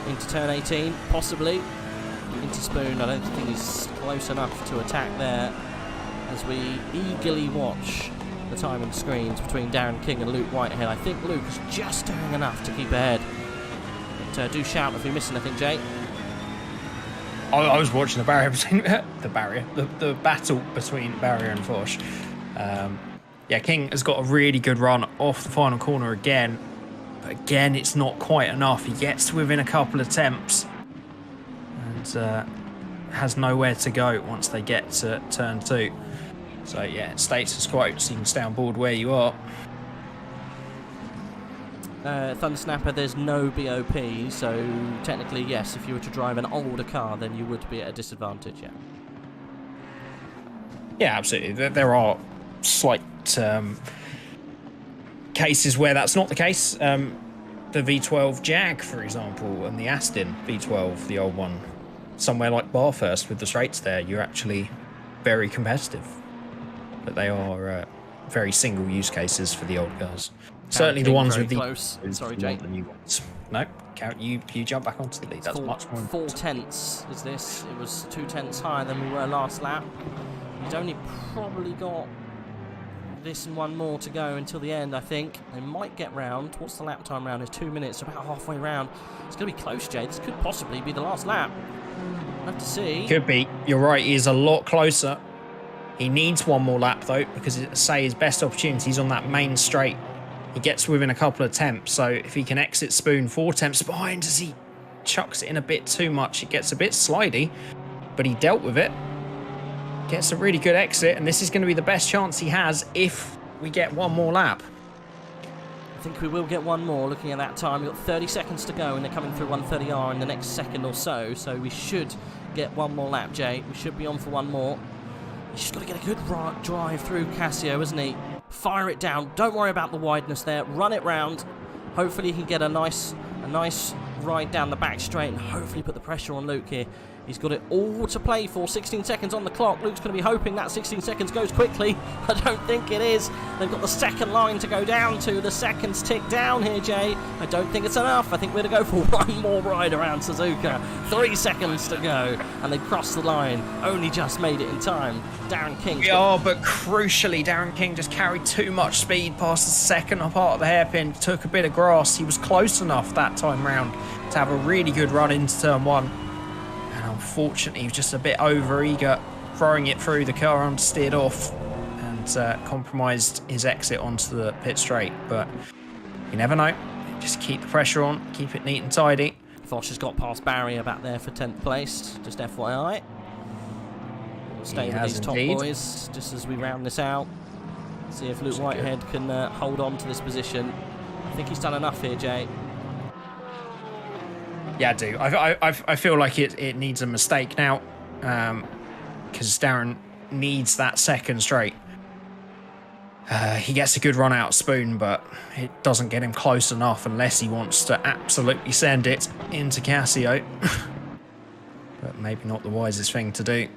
into turn 18. Possibly into Spoon. I don't think he's close enough to attack there, as we eagerly watch the timing screens between Darren King and Luke Whitehead. I think Luke is just doing enough to keep ahead. But do shout if we miss anything, Jay. I was watching the barrier between the battle between Barrier and Foch. Yeah, King has got a really good run off the final corner again, but again it's not quite enough. He gets to within a couple of attempts and has nowhere to go once they get to turn 2. So yeah, status quo, so you can stay on board where you are. Thundersnapper, there's no BOP, so technically yes, if you were to drive an older car then you would be at a disadvantage, yeah. Yeah, absolutely. There are slight cases where that's not the case. The V12 Jag, for example, and the Aston V12, the old one, somewhere like Barfirst with the straights there, you're actually very competitive. But they are very single use cases for the old cars. Certainly the ones with the close. Sorry, Jake. The new ones. No, you jump back onto the lead. That's much more. 4 tenths is this. It was 2 tenths higher than we were last lap. He's only probably got this and one more to go until the end, I think. They might get round. What's the lap time round? It's 2 minutes, about halfway round. It's going to be close, Jay. This could possibly be the last lap. We'll have to see. Could be. You're right. He is a lot closer. He needs one more lap, though, because, say, his best opportunity is on that main straight. He gets within a couple of attempts, so if he can exit Spoon 4 attempts behind as he chucks it in a bit too much, it gets a bit slidey, but he dealt with it. Gets a really good exit, and this is going to be the best chance he has if we get one more lap. I think we will get one more, looking at that time. We've got 30 seconds to go, and they're coming through 130R in the next second or so, so we should get one more lap, Jay. We should be on for one more. He's just got to get a good drive through Casio, isn't he? Fire it down. Don't worry about the wideness there. Run it round. Hopefully he can get a nice ride down the back straight and hopefully put the pressure on Luke here. He's got it all to play for. 16 seconds on the clock. Luke's going to be hoping that 16 seconds goes quickly. I don't think it is. They've got the second line to go down to. The seconds tick down here, Jay. I don't think it's enough. I think we're going to go for one more ride around Suzuka. 3 seconds to go. And they've crossed the line. Only just made it in time. Darren King. Oh, but crucially, Darren King just carried too much speed past the second part of the hairpin. Took a bit of grass. He was close enough that time round to have a really good run into turn 1. And unfortunately, he was just a bit over-eager, throwing it through. The car steered off and compromised his exit onto the pit straight. But you never know. Just keep the pressure on, keep it neat and tidy. Foch has got past Barrier back there for 10th place, just FYI. We'll stay with these top boys just as we round this out. See if Luke Whitehead can hold on to this position. I think he's done enough here, Jay. Yeah, I do. I feel like it needs a mistake now, because Darren needs that second straight. He gets a good run out Spoon, but it doesn't get him close enough unless he wants to absolutely send it into Casio. But maybe not the wisest thing to do.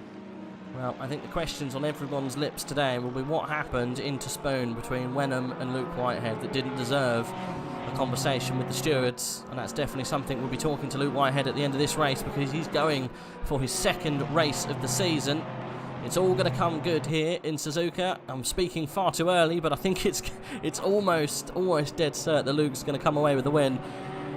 Well, I think the questions on everyone's lips today will be what happened into Spoon between Wenham and Luke Whitehead that didn't deserve a conversation with the stewards, and that's definitely something we'll be talking to Luke Whitehead at the end of this race, because he's going for his second race of the season. It's all going to come good here in Suzuka. I'm speaking far too early, but I think it's almost dead cert that Luke's going to come away with the win.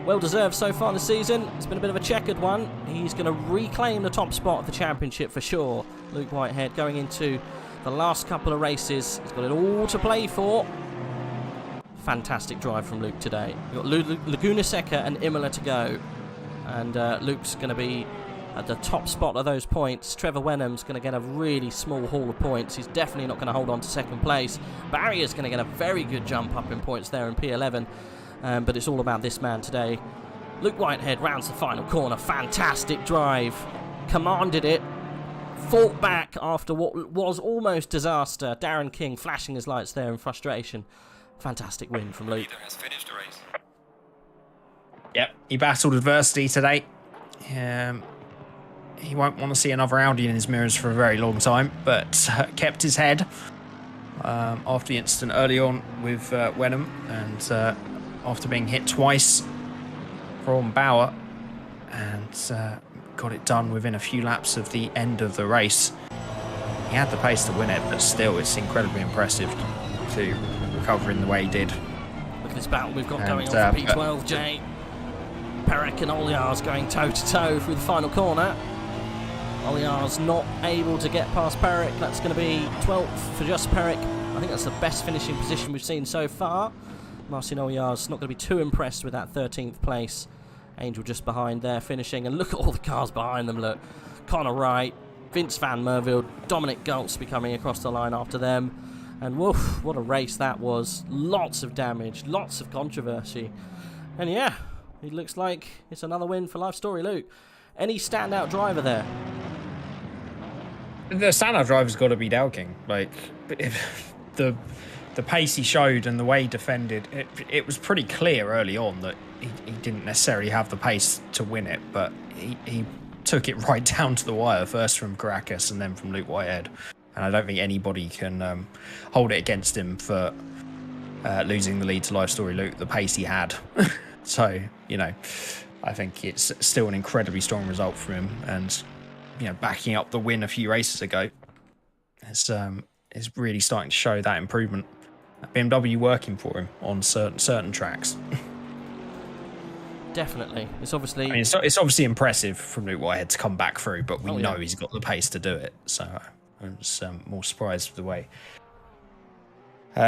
Well deserved so far this season. It's been a bit of a checkered one. He's going to reclaim the top spot of the championship for sure. Luke Whitehead going into the last couple of races. He's got it all to play for. Fantastic drive from Luke today. We've got Laguna Seca and Imola to go. And Luke's going to be at the top spot of those points. Trevor Wenham's going to get a really small haul of points. He's definitely not going to hold on to second place. Barrier's going to get a very good jump up in points there in P11. But it's all about this man today. Luke Whitehead rounds the final corner. Fantastic drive. Commanded it. Fought back after what was almost disaster. Darren King flashing his lights there in frustration. Fantastic win from Luke. Has finished the race. Yep, he battled adversity today. He won't want to see another Audi in his mirrors for a very long time, but kept his head after the incident early on with Wenham, and after being hit twice from Bauer, and got it done within a few laps of the end of the race. He had the pace to win it, but still it's incredibly impressive to recover in the way he did. Look at this battle we've got going on for P12, Jay. Perek and Oliars going toe-to-toe through the final corner. Oliars not able to get past Perek. That's going to be 12th for just Perek. I think that's the best finishing position we've seen so far. Marcin Oliars not going to be too impressed with that 13th place. Angel just behind there finishing, and look at all the cars behind them. Look, Connor Wright, Vince Van Merville, Dominic Goldsby coming across the line after them. And woof, what a race that was. Lots of damage, lots of controversy. And yeah, it looks like it's another win for Life Story Luke. Any standout driver there? The standout driver's got to be Dowking. Like, if the pace he showed and the way he defended, it was pretty clear early on that he didn't necessarily have the pace to win it, but he took it right down to the wire, first from Caracas and then from Luke Whitehead. And I don't think anybody can hold it against him for losing the lead to Life Story Luke, the pace he had. So, you know, I think it's still an incredibly strong result from him. And, you know, backing up the win a few races ago, it's really starting to show that improvement. BMW working for him on certain tracks. Definitely. It's obviously... I mean, it's obviously impressive from Luke Whitehead to come back through, but we know he's got the pace to do it. So I was more surprised with the way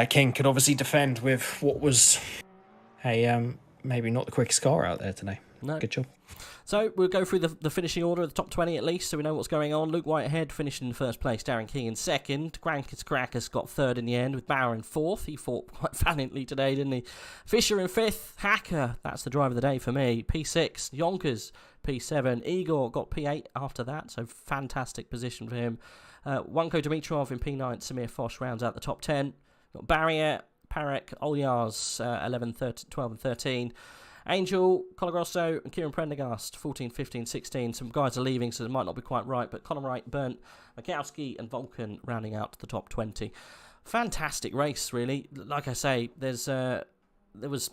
King could obviously defend with what was maybe not the quickest car out there today. No. Good job. So we'll go through the finishing order of the top 20 at least, so we know what's going on. Luke Whitehead finished in first place, Darren King in second. Caracas got third in the end, with Bauer in fourth. He fought quite valiantly today, didn't he? Fisher in fifth. Hacker, that's the driver of the day for me. P6. Yonkers, P7. Igor got P8 after that, so fantastic position for him. Wanko Dimitrov in P9. Samir Foch rounds out the top 10. Got Barrier, Perek, Oliars, 11, 13, 12 and 13. Angel, Colagrosso, and Kieran Prendergast, 14, 15, 16. Some guys are leaving, so it might not be quite right, but Conor Wright, Burnt, Makowski, and Vulcan rounding out the top 20. Fantastic race, really. Like I say, there was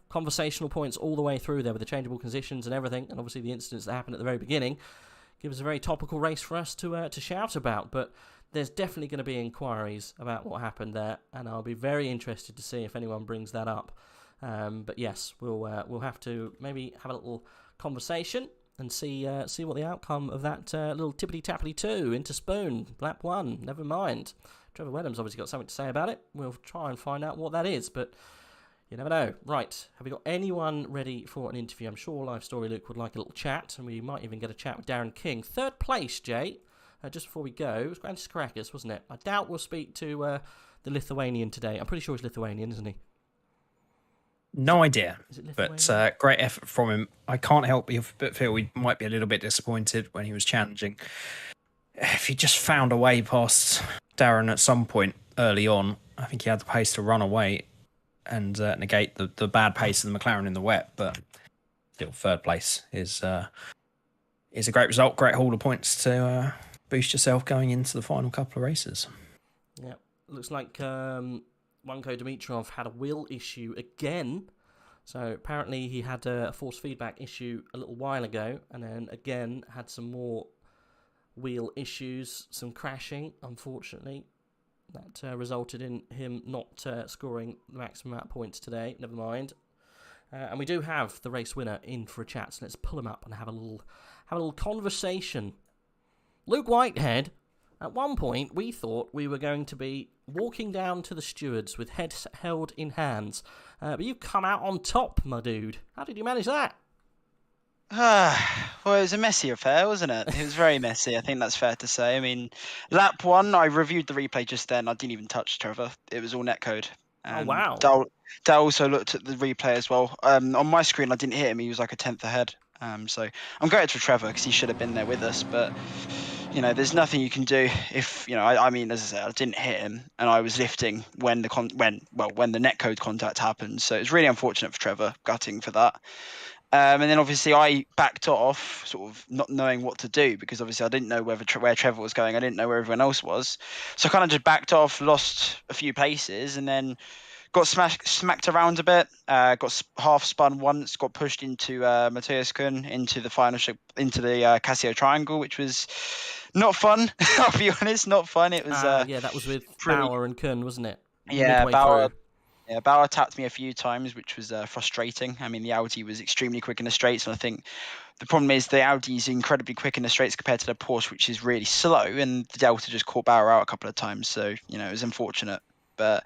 conversational points all the way through there with the changeable conditions and everything, and obviously the incidents that happened at the very beginning give us a very topical race for us to shout about, but there's definitely going to be inquiries about what happened there, and I'll be very interested to see if anyone brings that up. But yes, we'll have to maybe have a little conversation and see what the outcome of that little tippity-tappity 2 into Spoon, lap 1, never mind. Trevor Wenham's obviously got something to say about it. We'll try and find out what that is, but you never know. Right, have we got anyone ready for an interview? I'm sure Life Story Luke would like a little chat, and we might even get a chat with Darren King. Third place, Jay, just before we go, it was Grantis Caracas, wasn't it? I doubt we'll speak to the Lithuanian today. I'm pretty sure he's Lithuanian, isn't he? No idea, Is it but Lithuania? great effort from him. I can't help but feel we might be a little bit disappointed when he was challenging. If he just found a way past Darren at some point early on, I think he had the pace to run away and negate the bad pace of the McLaren in the wet. But still, third place is a great result, great haul of points to boost yourself going into the final couple of races. Yeah, looks like Wanko Dimitrov had a wheel issue again. So apparently he had a force feedback issue a little while ago, and then again had some more wheel issues, some crashing, unfortunately. That resulted in him not scoring the maximum amount of points today. Never mind. And we do have the race winner in for a chat, so let's pull him up and have a little conversation. Luke Whitehead, at one point we thought we were going to be walking down to the stewards with heads held in hands, but you've come out on top, my dude. How did you manage that? Well, it was a messy affair, wasn't it? It was very messy. I think that's fair to say. I mean, lap one, I reviewed the replay just then. I didn't even touch Trevor. It was all netcode. Oh, wow. Dal also looked at the replay as well. On my screen, I didn't hit him. He was like a 10th ahead. So I'm grateful for Trevor because he should have been there with us. But, there's nothing you can do if, I mean, as I said, I didn't hit him and I was lifting when the netcode contact happened. So it's really unfortunate for Trevor, gutting for that. And then obviously I backed off, sort of not knowing what to do because obviously I didn't know where Trevor was going. I didn't know where everyone else was. So I kind of just backed off, lost a few places, and then got smacked around a bit. Got half spun once, got pushed into Matthias Kuhn into the final into the Casio Triangle, which was not fun. I'll be honest, not fun. It was yeah, that was with Bauer and Kuhn, wasn't it? Yeah, Midway Bauer. through. Yeah, Bauer tapped me a few times, which was frustrating. I mean, the Audi was extremely quick in the straights, and I think the problem is the Audi is incredibly quick in the straights compared to the Porsche, which is really slow, and the Delta just caught Bauer out a couple of times, so, it was unfortunate. But,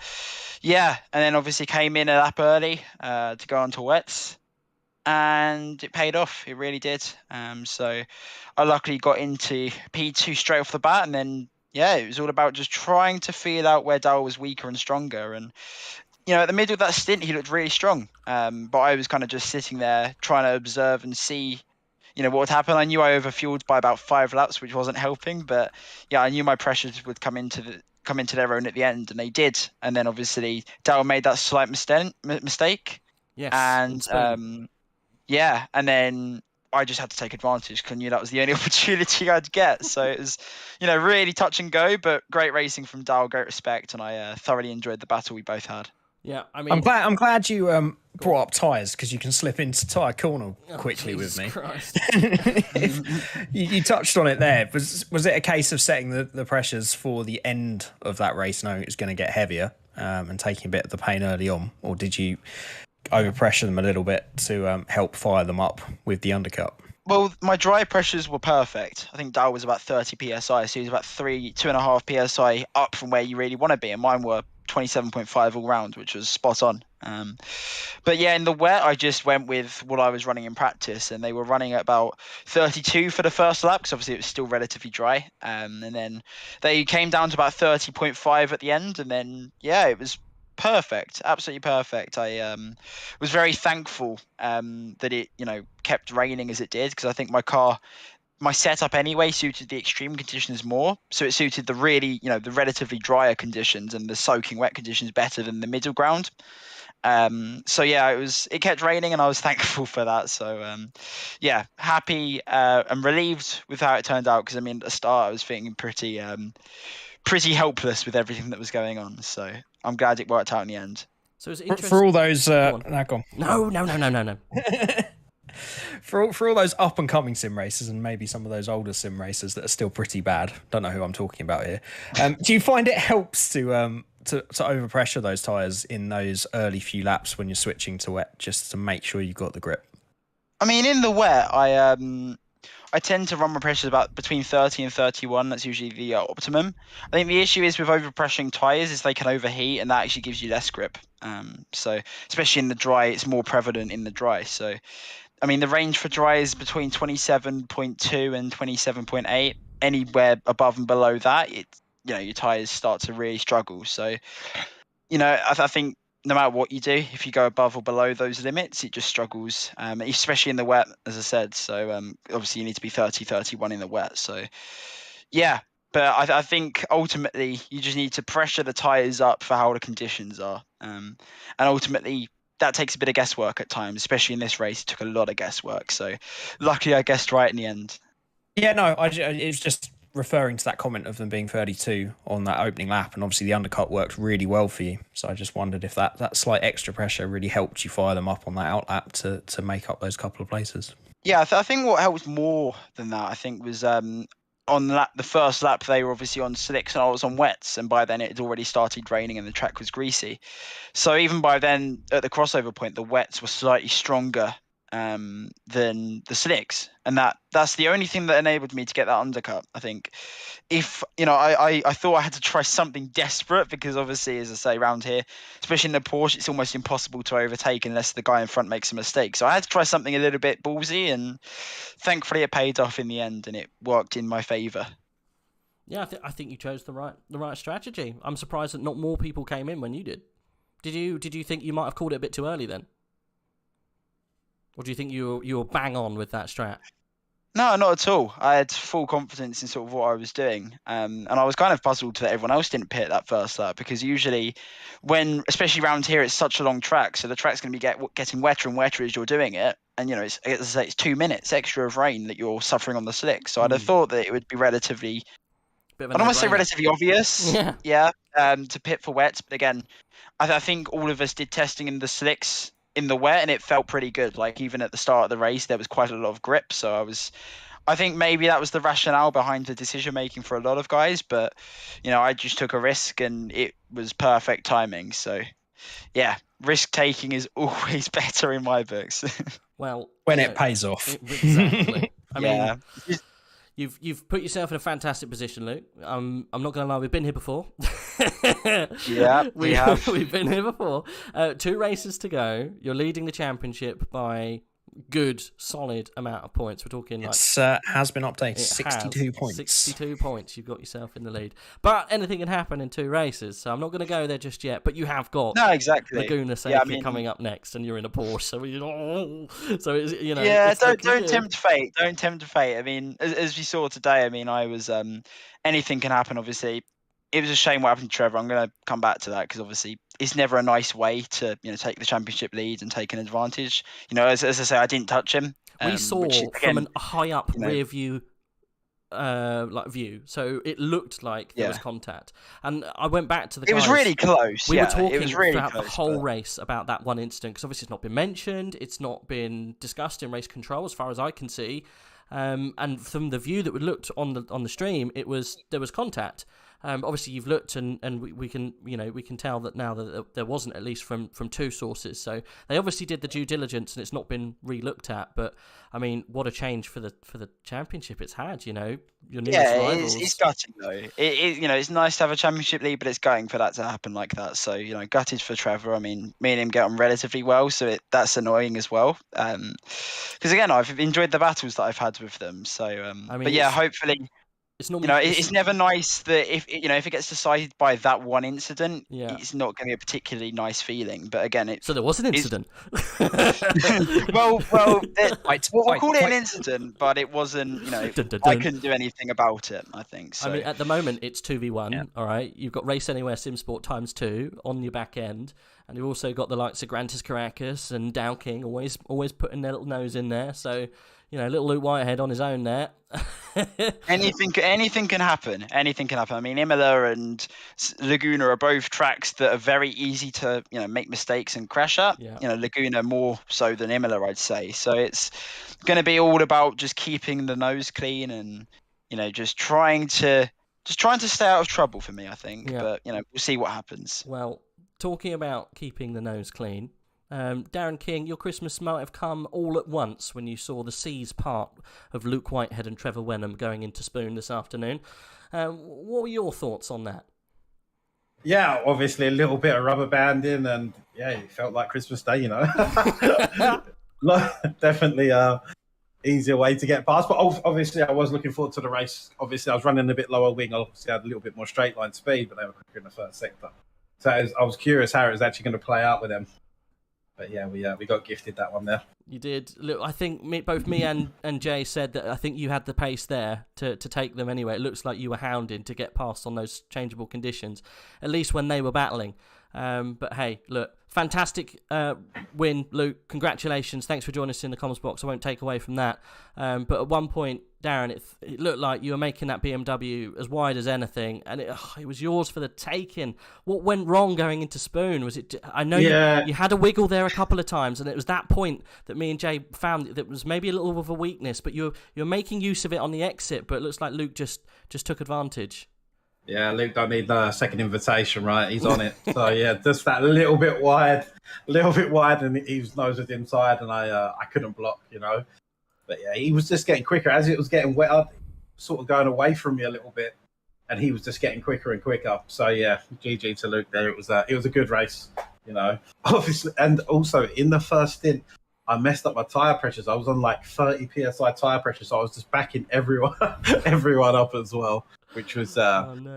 yeah, and then obviously came in a lap early to go on to wets, and it paid off. It really did. So I luckily got into P2 straight off the bat, and then, yeah, it was all about just trying to feel out where Dal was weaker and stronger, and at the middle of that stint, he looked really strong. But I was kind of just sitting there trying to observe and see, what would happen. I knew I overfueled by about 5 laps, which wasn't helping. But yeah, I knew my pressures would come into their own at the end, and they did. And then obviously Dal made that slight mistake. Yes. And yeah, and then I just had to take advantage because I knew that was the only opportunity I'd get. So it was, really touch and go, but great racing from Dal, great respect, and I thoroughly enjoyed the battle we both had. Yeah, I mean, I'm glad you brought up tyres because you can slip into tyre corner quickly with me. You touched on it there. Was it a case of setting the pressures for the end of that race, knowing it was going to get heavier and taking a bit of the pain early on, or did you overpressure them a little bit to help fire them up with the undercut? Well, my dry pressures were perfect. I think Dal was about 30 psi, so he was about 2.5 psi up from where you really want to be, and mine were 27.5 all round, which was spot on. But yeah, in the wet, I just went with what I was running in practice, and they were running at about 32 for the first lap, because obviously it was still relatively dry. And then they came down to about 30.5 at the end, and then, yeah, it was perfect, absolutely perfect. I was very thankful that it kept raining as it did, because I think my setup anyway suited the extreme conditions more, so it suited the really the relatively drier conditions and the soaking wet conditions better than the middle ground. So yeah, it kept raining and I was thankful for that. So yeah, happy and relieved with how it turned out, because I mean at the start I was feeling pretty helpless with everything that was going on, so I'm glad it worked out in the end. So it's interesting for all those No. For all those up and coming sim racers and maybe some of those older sim racers that are still pretty bad, don't know who I'm talking about here. Do you find it helps to overpressure those tyres in those early few laps when you're switching to wet, just to make sure you've got the grip? I mean, in the wet, I tend to run my pressures about between 30 and 31. That's usually the optimum. I think the issue is with overpressuring tyres is they can overheat, and that actually gives you less grip. So especially in the dry, it's more prevalent in the dry. So I mean, the range for dry is between 27.2 and 27.8. Anywhere above and below that, your tyres start to really struggle. So, I think no matter what you do, if you go above or below those limits, it just struggles, especially in the wet, as I said. So obviously you need to be 30, 31 in the wet. So yeah, but I think ultimately you just need to pressure the tyres up for how the conditions are. And ultimately that takes a bit of guesswork at times, especially in this race. It took a lot of guesswork. So luckily I guessed right in the end. Yeah, no, it was just referring to that comment of them being 32 on that opening lap, and obviously the undercut worked really well for you. So I just wondered if that slight extra pressure really helped you fire them up on that out lap to make up those couple of places. Yeah, I think what helped more than that, I think, was on the first lap they were obviously on slicks and I was on wets, and by then it had already started raining and the track was greasy. So even by then, at the crossover point, the wets were slightly stronger than the slicks, and that's the only thing that enabled me to get that undercut. I think if I thought I had to try something desperate, because obviously, as I say, around here, especially in the Porsche, it's almost impossible to overtake unless the guy in front makes a mistake. So I had to try something a little bit ballsy, and thankfully it paid off in the end and it worked in my favour. Yeah, I think you chose the right strategy. I'm surprised that not more people came in when you did. Did you think you might have called it a bit too early then? Or do you think you were bang on with that strat? No, not at all. I had full confidence in sort of what I was doing, and I was kind of puzzled that everyone else didn't pit that first lap, because usually, especially around here, it's such a long track, so the track's going to be getting wetter and wetter as you're doing it, and as I say, it's 2 minutes extra of rain that you're suffering on the slick. So I'd have thought that it would be relatively, I don't want to say relatively obvious, to pit for wets, but again, I think all of us did testing in the slicks in the wet, and it felt pretty good. Like even at the start of the race, there was quite a lot of grip. So I think maybe that was the rationale behind the decision making for a lot of guys. But I just took a risk, and it was perfect timing. So yeah, risk taking is always better in my books. Well, when it pays off. Exactly. I yeah. mean, You've put yourself in a fantastic position, Luke. I'm not going to lie, we've been here before. Yeah, we have. We've been here before. 2 races to go. You're leading the championship by good, solid amount of points. We're talking like... It has been updated. 62 points. 62 points. You've got yourself in the lead. But anything can happen in 2 races, so I'm not going to go there just yet. But you have got Laguna Seca coming up next, and you're in a Porsche. So it's, Yeah, don't tempt fate. Don't tempt fate. I mean, as we saw today, I mean, I was anything can happen. Obviously, it was a shame what happened to Trevor. I'm going to come back to that, because obviously it's never a nice way to take the championship lead and take an advantage. As I say, I didn't touch him. We saw from a high up rear view view, so it looked like there was contact, and I went back to the guys. It was really close. We were talking throughout the whole race about that one incident, because obviously it's not been mentioned, it's not been discussed in race control as far as I can see, and from the view that we looked on the stream, there was contact. Obviously you've looked, and we can tell that now that there wasn't, at least from 2 sources. So they obviously did the due diligence, and it's not been re-looked at. But I mean, what a change for the championship it's had. Your nearest rivals. It's gutting though. It's nice to have a championship lead, but it's gutting for that to happen like that. So gutted for Trevor. I mean, me and him get on relatively well, so that's annoying as well. Because again, I've enjoyed the battles that I've had with them. So but yeah, hopefully. It's not. It's never nice that if it gets decided by that one incident, it's not going to be a particularly nice feeling. But again, so there was an incident. we'll call it an incident, but it wasn't. I couldn't do anything about it. I think. So. I mean, at the moment, it's 2v1. Yeah. All right, you've got Race Anywhere SimSport ×2 on your back end, and you've also got the likes of Grantis Caracas and Dow King always putting their little nose in there. So. Little Luke Whitehead on his own there. Anything can happen. Anything can happen. I mean, Imola and Laguna are both tracks that are very easy to, make mistakes and crash at. Yeah. Laguna more so than Imola, I'd say. So it's going to be all about just keeping the nose clean and, just trying to stay out of trouble for me, I think. Yeah. But, we'll see what happens. Well, talking about keeping the nose clean, Darren King, your Christmas might have come all at once when you saw the C's part of Luke Whitehead and Trevor Wenham going into Spoon this afternoon. What were your thoughts on that? Yeah, obviously a little bit of rubber banding, and it felt like Christmas Day, Definitely easier way to get past. But obviously I was looking forward to the race. Obviously I was running a bit lower wing. Obviously I had a little bit more straight line speed, but they were quicker in the first sector. So I was curious how it was actually going to play out with them. But yeah, we got gifted that one there. You did. Look, I think both me and Jay said that I think you had the pace there to take them anyway. It looks like you were hounding to get past on those changeable conditions, at least when they were battling. But hey, look, fantastic win, Luke. Congratulations. Thanks for joining us in the comments box. I won't take away from that. But at one point, Darren, it looked like you were making that BMW as wide as anything, and it was yours for the taking. What went wrong going into Spoon? Was it? I know you had a wiggle there a couple of times, and it was that point that me and Jay found that was maybe a little of a weakness, but you're making use of it on the exit. But it looks like Luke just took advantage. Yeah, Luke don't need a second invitation, right? He's on it. So yeah, just that little bit wide, and his nose was inside, and I couldn't block, you know. But yeah, he was just getting quicker as it was getting wetter, sort of going away from me a little bit, and he was just getting quicker and quicker. So yeah, GG to Luke there. It was a good race, you know. Obviously, and also in the first stint, I messed up my tire pressures. I was on like 30 psi tire pressure, so I was just backing everyone up as well, which was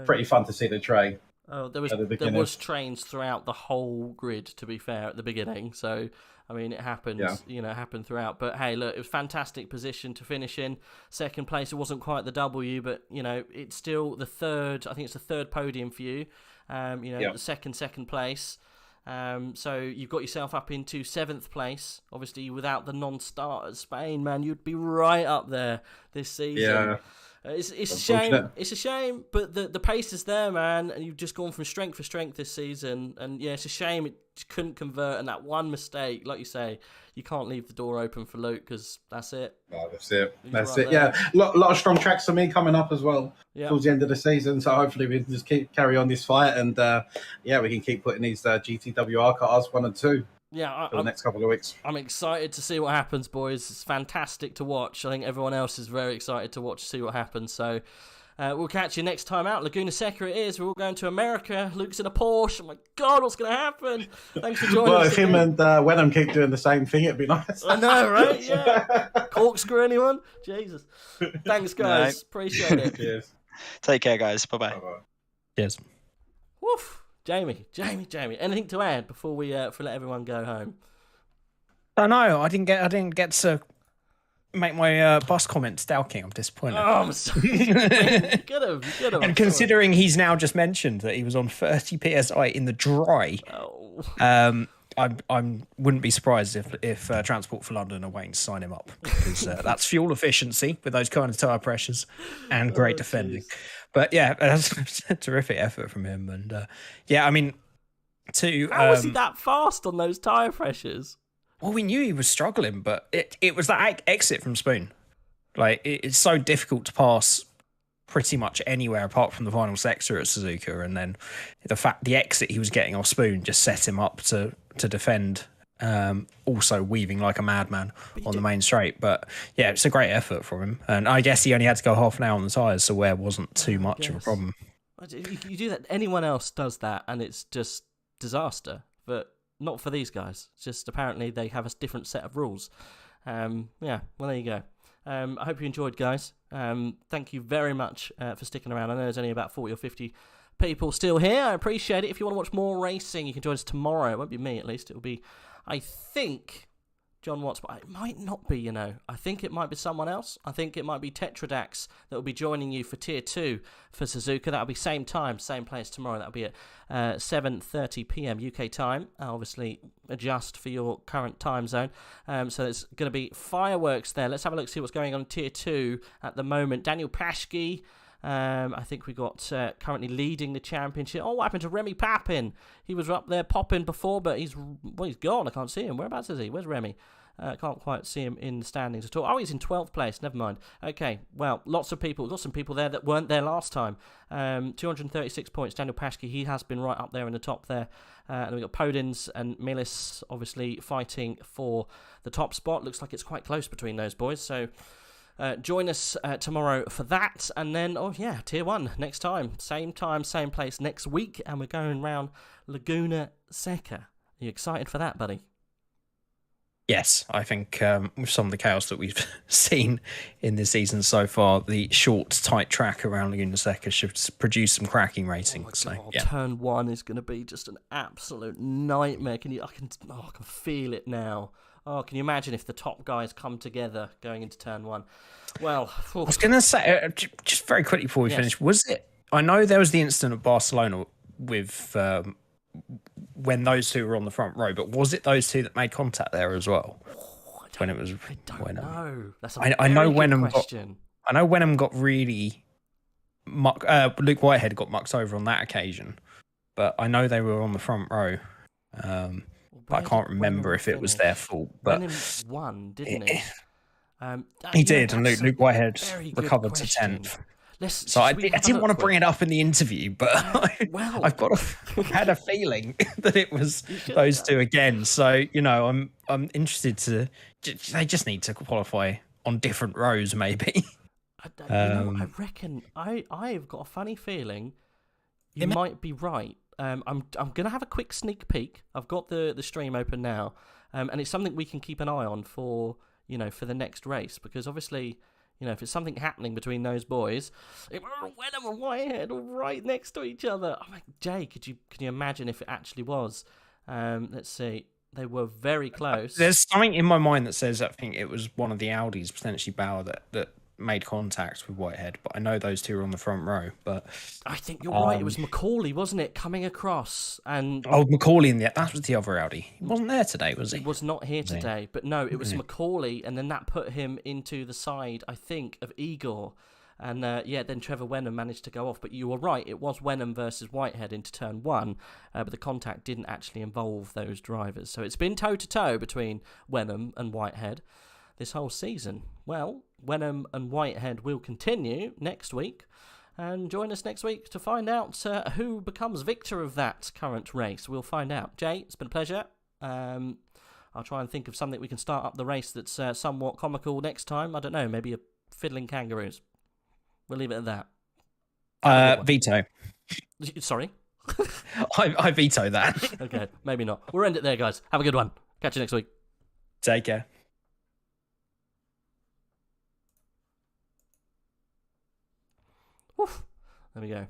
pretty fun to see the train. Oh, there was trains throughout the whole grid, to be fair, at the beginning. So I mean, it happens, it happened throughout. But hey, look, it was fantastic position to finish in. Second place, it wasn't quite the W, but you know, it's still the third. I think it's the third podium for you. The second place. So you've got yourself up into 7th place. Obviously, without the non-starter Spain, man, you'd be right up there this season. Yeah. It's a shame. It's a shame, but the pace is there, man, and you've just gone from strength to strength this season. And yeah, it's a shame it just couldn't convert, and that one mistake, like you say, you can't leave the door open for Luke because that's it. Oh, that's it. That's it. Yeah, a lot of strong tracks for me coming up as well towards the end of the season. So hopefully we can just carry on this fight, and we can keep putting these GTWR cars 1 and 2. Yeah, for the next couple of weeks. I'm excited to see what happens, boys. It's fantastic to watch. I think everyone else is very excited to see what happens. So we'll catch you next time out. Laguna Seca it is. We're all going to America. Luke's in a Porsche. Oh my God, what's going to happen? Thanks for joining us. Well, if him and Wenham keep doing the same thing, it'd be nice. I know, right? Yeah. Corkscrew anyone? Jesus. Thanks, guys. Appreciate it. Cheers. Take care, guys. Bye-bye. Cheers. Woof. Jamie, anything to add before we let everyone go home? I know I didn't get to make my bus comments. Dalking, I'm disappointed. Oh, I'm sorry. You could have. And considering he's now just mentioned that he was on 30 psi in the dry, I wouldn't be surprised if Transport for London are waiting to sign him up, because that's fuel efficiency with those kind of tyre pressures and great defending. Geez. But yeah, that's a terrific effort from him. And I mean, how was he that fast on those tyre pressures? Well, we knew he was struggling, but it was that exit from Spoon. Like, it's so difficult to pass pretty much anywhere apart from the final sector at Suzuka, and then the exit he was getting off Spoon just set him up to defend, also weaving like a madman on the main straight. But yeah, it's a great effort from him, and I guess he only had to go half an hour on the tyres, so wear wasn't too much of a problem. You do that, anyone else does that, and it's just disaster, but not for these guys. It's just apparently they have a different set of rules. Well, there you go. I hope you enjoyed, guys. Thank you very much for sticking around. I know there's only about 40 or 50 people still here. I appreciate it. If you want to watch more racing, you can join us tomorrow. It won't be me, at least. It'll be, I think, John Watts, but it might not be, I think it might be someone else. I think it might be Tetradax that will be joining you for Tier 2 for Suzuka. That'll be same time, same place tomorrow. That'll be at 7:30 p.m. UK time. Obviously, adjust for your current time zone. So there's going to be fireworks there. Let's have a look, see what's going on in Tier 2 at the moment. Daniel Paschke, I think we got currently leading the championship. Oh, what happened to Remy Papin? He was up there popping before, but he's gone. I can't see him. Whereabouts is he? Where's Remy? I can't quite see him in the standings at all. Oh, he's in 12th place. Never mind. Okay, well, lots of people. We've got some people there that weren't there last time. 236 points. Daniel Paschke, he has been right up there in the top there. And we've got Podins and Milis obviously fighting for the top spot. Looks like it's quite close between those boys. So join us tomorrow for that. And then, Tier 1 next time. Same place next week. And we're going round Laguna Seca. Are you excited for that, buddy? Yes, I think with some of the chaos that we've seen in this season so far, the short, tight track around Laguna Seca should produce some cracking racing. Turn 1 is going to be just an absolute nightmare. I can feel it now. Oh, can you imagine if the top guys come together going into turn 1? Well, I was going to say, just very quickly before we finish, was it? I know there was the incident at Barcelona with when those two were on the front row, but was it those two that made contact there as well? I don't know. That's a I know very good Wenham question. I know Wenham got really Luke Whitehead got mucked over on that occasion, but I know they were on the front row. But I can't remember if it was their fault. But Wenham won, didn't he? He did, and Luke Whitehead recovered to question. 10th. So I didn't want to bring it up in the interview, but I've had a feeling that it was those two again. So I'm interested to. They just need to qualify on different rows, maybe. I reckon I've got a funny feeling you might be right. I'm gonna have a quick sneak peek. I've got the stream open now, and it's something we can keep an eye on for the next race, because obviously. If it's something happening between those boys, Wenham and Whitehead are right next to each other. I'm like, Jay, can you imagine if it actually was? Let's see. They were very close. There's something in my mind that says I think it was one of the Audis, potentially Bauer, that made contact with Whitehead. But I know those two were on the front row. But I think you're right. It was Macaulay, wasn't it, coming across? And Macaulay that was the other Audi. He wasn't there today, was he? He was not here today. But no, it was Macaulay, and then that put him into the side, I think, of Igor. And then Trevor Wenham managed to go off. But you were right, it was Wenham versus Whitehead into turn 1, but the contact didn't actually involve those drivers. So it's been toe-to-toe between Wenham and Whitehead this whole season. Well, Wenham and Whitehead will continue next week, and join us next week to find out who becomes victor of that current race. We'll find out. Jay, it's been a pleasure. I'll try and think of something we can start up the race that's somewhat comical next time. I don't know, maybe a fiddling kangaroos. We'll leave it at that. Veto. Sorry? I veto that. Okay, maybe not. We'll end it there, guys. Have a good one. Catch you next week. Take care. Woof. There we go.